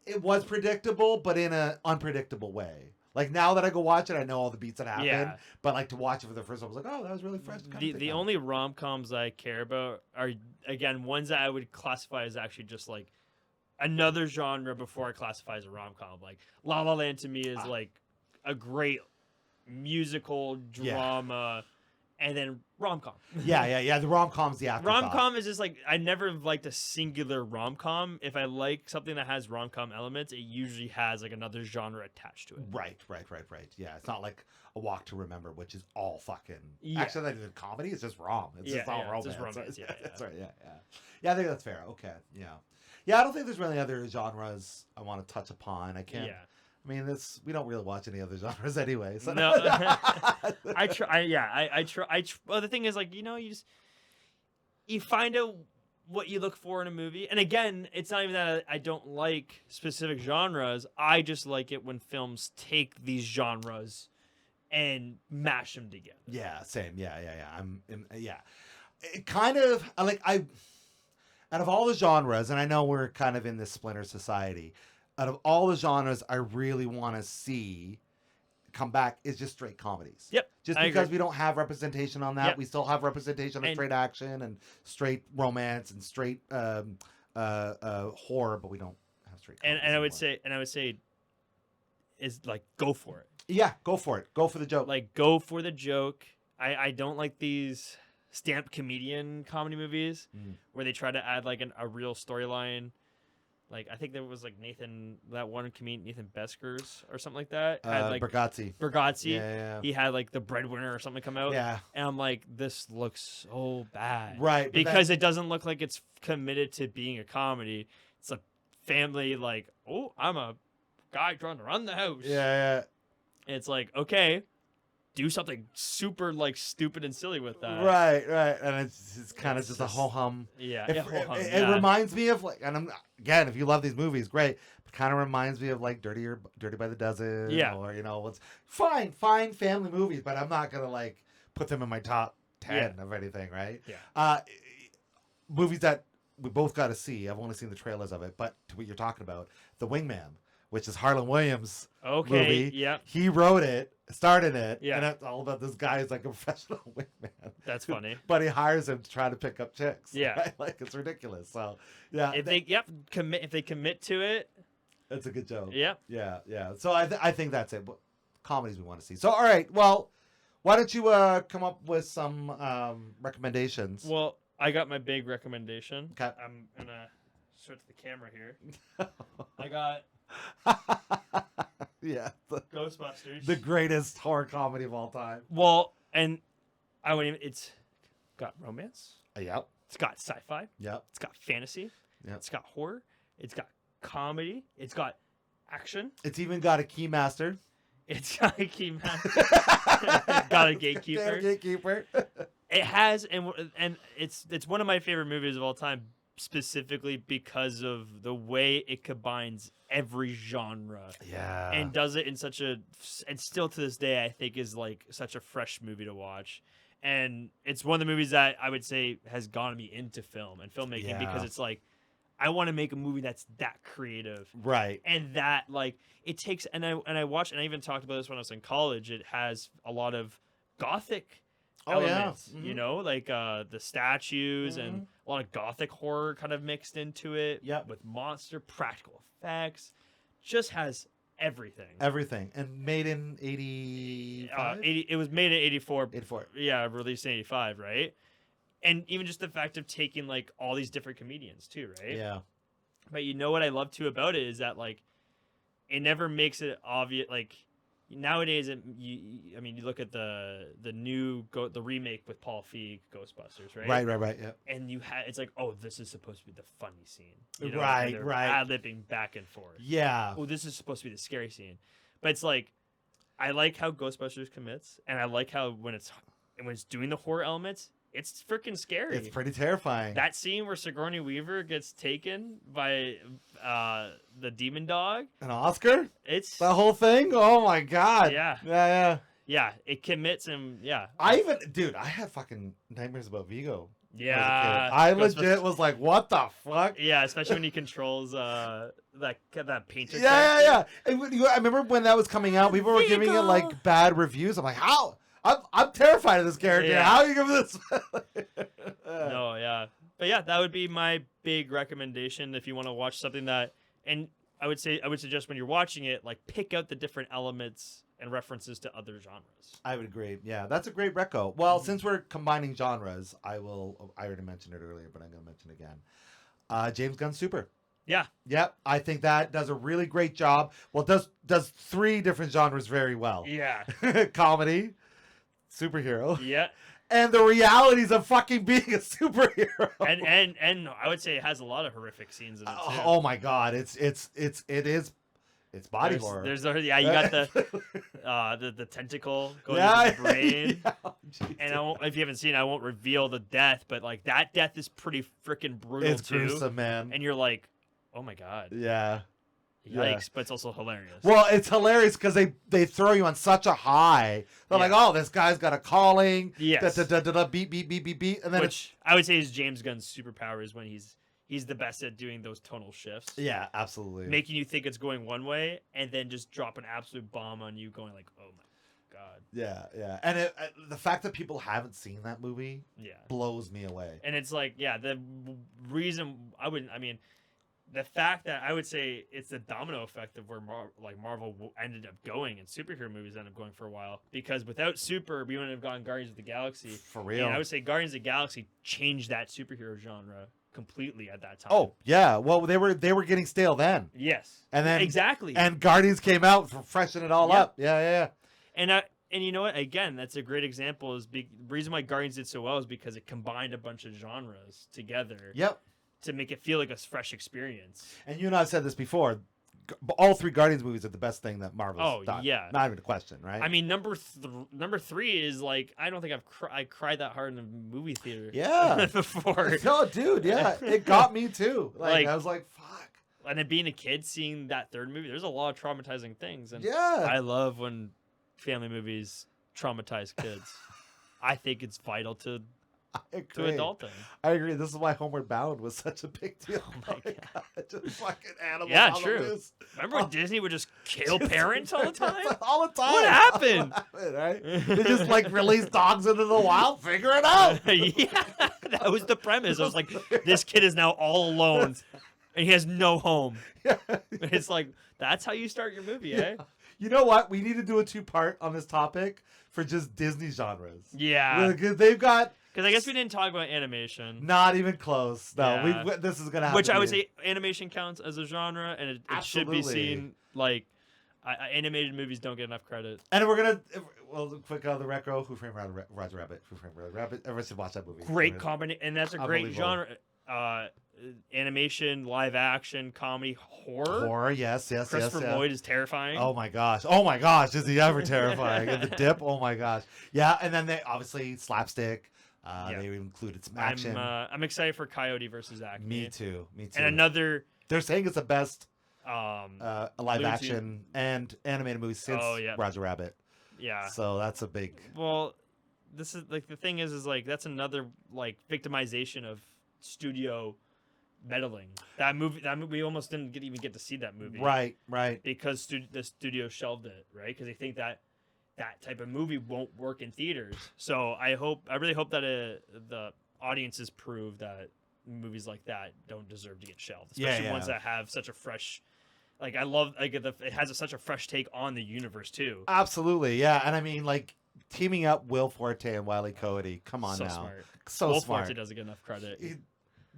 Speaker 1: it was predictable, but in an unpredictable way. Like, now that I go watch it, I know all the beats that happen. Yeah. But like, to watch it for the first time, I was like, oh, that was really fresh.
Speaker 2: The only rom-coms I care about are, again, ones that I would classify as actually just like another genre before I classify as a rom-com. Like La La Land to me is like a great musical drama. And then rom-com.
Speaker 1: Yeah. The rom-com's the afterthought.
Speaker 2: Rom-com is just like, I never liked a singular rom-com. If I like something that has rom-com elements, it usually has like another genre attached to it.
Speaker 1: Right. Yeah, it's not like A Walk to Remember, which is all fucking...
Speaker 2: Yeah.
Speaker 1: Actually, that is comedy. It's just rom. It's just all romance.
Speaker 2: It's just romance. Yeah.
Speaker 1: That's right. Yeah, I think that's fair. Okay. Yeah, I don't think there's really other genres I want to touch upon. I can't...
Speaker 2: Yeah.
Speaker 1: I mean, we don't really watch any other genres anyway. So.
Speaker 2: No, I try. Well, the thing is, like, you find out what you look for in a movie, and again, it's not even that I don't like specific genres. I just like it when films take these genres and mash them together.
Speaker 1: Yeah, same. Yeah. It kind of out of all the genres, and I know we're kind of in this splinter society. Out of all the genres I really want to see come back is just straight comedies.
Speaker 2: Yep.
Speaker 1: Just because we don't have representation on that. Yep. We still have representation of straight action and straight romance and straight horror, but we don't have straight comedies.
Speaker 2: And I would say is like, go for it.
Speaker 1: Yeah, go for it. Go for the joke.
Speaker 2: Like, go for the joke. I don't like these stamp comedian comedy movies where they try to add like a real storyline. Like, I think there was like that one comedian, Nathan Beskers or something like that. Had like Bergazzi.
Speaker 1: Yeah.
Speaker 2: He had like The Breadwinner or something come out.
Speaker 1: Yeah.
Speaker 2: And I'm like, this looks so bad.
Speaker 1: Right.
Speaker 2: Because it doesn't look like it's committed to being a comedy. It's a family like, oh, I'm a guy trying to run the house.
Speaker 1: Yeah.
Speaker 2: And it's like, okay, do something super like stupid and silly with that.
Speaker 1: Right. And it's kind of just a ho-hum.
Speaker 2: Yeah.
Speaker 1: It reminds me of like, and again, if you love these movies, great. It kind of reminds me of like Dirty by the Dozen.
Speaker 2: Yeah.
Speaker 1: Or, it's fine family movies, but I'm not going to like put them in my top 10 of anything, right?
Speaker 2: Yeah.
Speaker 1: Movies that we both got to see. I've only seen the trailers of it, but to what you're talking about, The Wingman, which is Harlan Williams' movie.
Speaker 2: Yeah.
Speaker 1: He wrote it, started it,
Speaker 2: and
Speaker 1: it's all about this guy who's like a professional wingman.
Speaker 2: That's funny.
Speaker 1: But he hires him to try to pick up chicks.
Speaker 2: Yeah.
Speaker 1: Right? Like, it's ridiculous. So, yeah.
Speaker 2: If they commit to it,
Speaker 1: That's a good joke.
Speaker 2: Yeah.
Speaker 1: Yeah, yeah. So I think that's it. Comedies we want to see. So all right, well, why don't you come up with some recommendations?
Speaker 2: Well, I got my big recommendation.
Speaker 1: Okay.
Speaker 2: I'm gonna switch the camera here. I got
Speaker 1: Yeah,
Speaker 2: Ghostbusters.
Speaker 1: the greatest horror comedy of all time.
Speaker 2: Well, and I wouldn't even. It's got romance.
Speaker 1: Yep.
Speaker 2: It's got sci-fi.
Speaker 1: Yep.
Speaker 2: It's got fantasy.
Speaker 1: Yep.
Speaker 2: It's got horror. It's got comedy. It's got action.
Speaker 1: It's even got a keymaster.
Speaker 2: It's got a keymaster. It's got a gatekeeper.
Speaker 1: Gatekeeper.
Speaker 2: It has, and it's one of my favorite movies of all time, specifically because of the way it combines every genre
Speaker 1: Yeah.
Speaker 2: and does it in such a, and still to this day I think is like such a fresh movie to watch. And it's one of the movies that I would say has gotten me into film and filmmaking because it's like I want to make a movie that's that creative,
Speaker 1: right,
Speaker 2: and that like it takes. And I watched, and I even talked about this when I was in college. It has a lot of gothic elements,
Speaker 1: Mhm.
Speaker 2: you know, like the statues and a lot of gothic horror kind of mixed into it.
Speaker 1: Yep.
Speaker 2: With monster practical effects, just has everything.
Speaker 1: Everything. And made in 85?
Speaker 2: It was made in 84.
Speaker 1: 84.
Speaker 2: Yeah, released in 85, right? And even just the fact of taking like all these different comedians too, right?
Speaker 1: Yeah.
Speaker 2: But you know what I love too about it is that like it never makes it obvious. Like nowadays, I mean, you look at the remake with Paul Feig, Ghostbusters, right?
Speaker 1: Right. Yeah.
Speaker 2: And it's like, oh, this is supposed to be the funny scene, you know?
Speaker 1: Right,
Speaker 2: and they're
Speaker 1: right.
Speaker 2: ad-libbing back and forth.
Speaker 1: Yeah.
Speaker 2: Oh, this is supposed to be the scary scene, but it's like I like how Ghostbusters commits, and I like how when it's doing the horror elements, it's freaking scary.
Speaker 1: It's pretty terrifying.
Speaker 2: That scene where Sigourney Weaver gets taken by the demon dog.
Speaker 1: An Oscar?
Speaker 2: It's
Speaker 1: The whole thing? Oh my god.
Speaker 2: Yeah. Yeah, it commits him. Yeah.
Speaker 1: I had fucking nightmares about Vigo.
Speaker 2: Yeah.
Speaker 1: I legit was like, what the fuck?
Speaker 2: Yeah, especially when he controls that painter.
Speaker 1: Yeah. And I remember when that was coming out, people were giving it like bad reviews. I'm like, how? I'm terrified of this character.
Speaker 2: Yeah.
Speaker 1: How are you giving this?
Speaker 2: No, yeah. But yeah, that would be my big recommendation if you want to watch something that, and I would suggest when you're watching it, like pick out the different elements and references to other genres.
Speaker 1: I would agree. Yeah, that's a great reco. Well, since we're combining genres, I already mentioned it earlier, but I'm going to mention it again. James Gunn's Super.
Speaker 2: Yeah.
Speaker 1: Yep. I think that does a really great job. Well, does three different genres very well.
Speaker 2: Yeah.
Speaker 1: Comedy, superhero,
Speaker 2: Yeah.
Speaker 1: and the realities of fucking being a superhero.
Speaker 2: And I would say it has a lot of horrific scenes in it too.
Speaker 1: Oh my god, it's body horror.
Speaker 2: You got the tentacle going
Speaker 1: Yeah,
Speaker 2: into the brain.
Speaker 1: yeah.
Speaker 2: And if you haven't seen it, I won't reveal the death, but like that death is pretty freaking brutal
Speaker 1: It's
Speaker 2: too.
Speaker 1: gruesome, man.
Speaker 2: And you're like, oh my god,
Speaker 1: Yeah.
Speaker 2: yikes!
Speaker 1: Yeah.
Speaker 2: But it's also hilarious.
Speaker 1: Well, it's hilarious because they throw you on such a high. They're like, oh, this guy's got a calling.
Speaker 2: Yes.
Speaker 1: Beat, and then
Speaker 2: Which I would say is James Gunn's superpower is when he's the best at doing those tonal shifts.
Speaker 1: yeah, absolutely.
Speaker 2: Making you think it's going one way and then just drop an absolute bomb on you, going like, oh my god.
Speaker 1: Yeah. And the fact that people haven't seen that movie blows me away.
Speaker 2: And it's like, the reason the fact that I would say it's the domino effect of where Marvel ended up going and superhero movies ended up going for a while, because without Super, we wouldn't have gone Guardians of the Galaxy.
Speaker 1: For real.
Speaker 2: And I would say Guardians of the Galaxy changed that superhero genre completely at that time.
Speaker 1: Oh, yeah. Well, they were getting stale then.
Speaker 2: Yes.
Speaker 1: And then
Speaker 2: exactly.
Speaker 1: And Guardians came out to freshen it all up. Yeah.
Speaker 2: And you know what? Again, that's a great example. The reason why Guardians did so well is because it combined a bunch of genres together.
Speaker 1: Yep.
Speaker 2: To make it feel like a fresh experience.
Speaker 1: And you and I have said this before. All three Guardians movies are the best thing that Marvel's done.
Speaker 2: Yeah.
Speaker 1: Not even a question, right?
Speaker 2: I mean, number 3 is like, I don't think I cried that hard in a movie theater.
Speaker 1: Yeah.
Speaker 2: Before.
Speaker 1: No, dude, yeah. It got me too. Like I was like, fuck.
Speaker 2: And then being a kid, seeing that third movie, there's a lot of traumatizing things. And
Speaker 1: yeah.
Speaker 2: I love when family movies traumatize kids. I think it's vital to adulting.
Speaker 1: I agree. This is why Homeward Bound was such a big deal.
Speaker 2: Oh my god.
Speaker 1: Just fucking animals.
Speaker 2: Yeah,
Speaker 1: on
Speaker 2: true.
Speaker 1: The loose.
Speaker 2: Remember when Disney would just kill parents all the time?
Speaker 1: All the time.
Speaker 2: What happened?
Speaker 1: Right? They just like release dogs into the wild. Figure it out.
Speaker 2: Yeah, that was the premise. I was like, this kid is now all alone. and he has no home.
Speaker 1: Yeah.
Speaker 2: It's like, that's how you start your movie, eh?
Speaker 1: You know what? We need to do a 2-part on this topic for just Disney genres.
Speaker 2: Yeah.
Speaker 1: They've got
Speaker 2: Because I guess we didn't talk about animation.
Speaker 1: not even close. No,
Speaker 2: Yeah.
Speaker 1: this is gonna have
Speaker 2: Which
Speaker 1: to
Speaker 2: I
Speaker 1: be
Speaker 2: would say animation counts as a genre, and it should be
Speaker 1: Absolutely.
Speaker 2: seen like animated movies don't get enough credit.
Speaker 1: And we're gonna quick the retro. Who Framed Roger Rabbit? Who Framed Roger Rabbit? Everyone should watch that movie.
Speaker 2: Great combination, and that's a great
Speaker 1: Unbelievable.
Speaker 2: genre. Animation, live action, comedy, horror.
Speaker 1: Horror, yes.
Speaker 2: Christopher Lloyd is terrifying.
Speaker 1: Oh my gosh! Is he ever terrifying? And the dip, oh my gosh! Yeah, and then they obviously slapstick.
Speaker 2: Yeah.
Speaker 1: They included some action.
Speaker 2: I'm excited for Coyote versus Acme.
Speaker 1: Me too.
Speaker 2: And another
Speaker 1: They're saying it's the best
Speaker 2: um
Speaker 1: live
Speaker 2: Looney
Speaker 1: action and animated movie since Roger Rabbit.
Speaker 2: yeah.
Speaker 1: So that's a big.
Speaker 2: Well, this is like the thing is like that's another like victimization of studio meddling. That movie we almost didn't even get to see that movie.
Speaker 1: Right.
Speaker 2: Because the studio shelved it, right? Because they think that type of movie won't work in theaters. So I really hope that the audiences prove that movies like that don't deserve to get shelved, especially ones that have such a fresh. Like I love it has such a fresh take on the universe too.
Speaker 1: Absolutely, yeah. And I mean, like teaming up Will Forte and Wile E. Coyote. Come on
Speaker 2: So
Speaker 1: now,
Speaker 2: smart.
Speaker 1: so
Speaker 2: Will
Speaker 1: smart.
Speaker 2: Forte doesn't get enough credit.
Speaker 1: He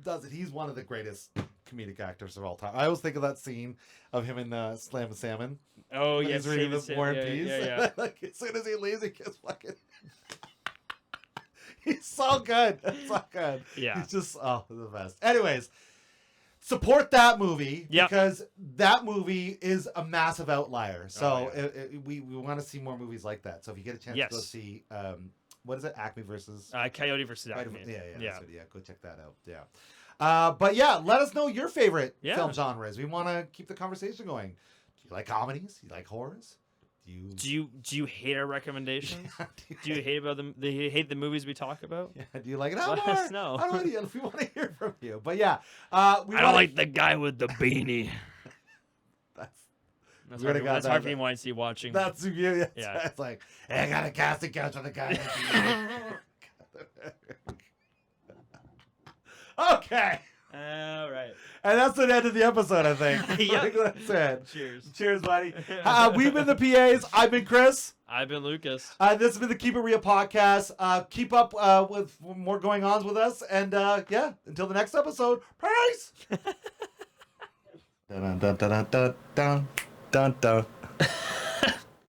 Speaker 1: does it. He's one of the greatest comedic actors of all time. I always think of that scene of him in Slam and Salmon.
Speaker 2: Oh
Speaker 1: when
Speaker 2: yeah,
Speaker 1: he's reading the War and Peace.
Speaker 2: Yeah.
Speaker 1: Like as soon as he leaves, he gets fucking. He's so good. So good.
Speaker 2: Yeah.
Speaker 1: He's just the best. Anyways, support that movie because that movie is a massive outlier. So we want to see more movies like that. So if you get a chance to go see what is it? Acme versus
Speaker 2: Coyote versus Acme.
Speaker 1: Yeah. Go check that out. Yeah. But yeah, let us know your favorite film genres. We want to keep the conversation going. Do you like comedies? Do you like horrors?
Speaker 2: Do you hate our recommendations? Do you hate about them? Do you hate the movies we talk about?
Speaker 1: Yeah, do you like it?
Speaker 2: Let us know.
Speaker 1: I don't know if we want to hear from you. But yeah,
Speaker 2: I don't like the guy with the beanie. That's Harvey Weinstein watching.
Speaker 1: That's you.
Speaker 2: Yeah.
Speaker 1: It's like, hey, I got a casting couch with a guy. Okay.
Speaker 2: All right.
Speaker 1: And that's the end of the episode, I think.
Speaker 2: Yep.
Speaker 1: That's it.
Speaker 2: Cheers.
Speaker 1: Cheers, buddy. We've been the PAs. I've been Chris.
Speaker 2: I've been Lucas.
Speaker 1: This has been the Keep It Real podcast. Keep up with more going ons with us. And until the next episode, peace. Dun dun dun dun dun dun dun.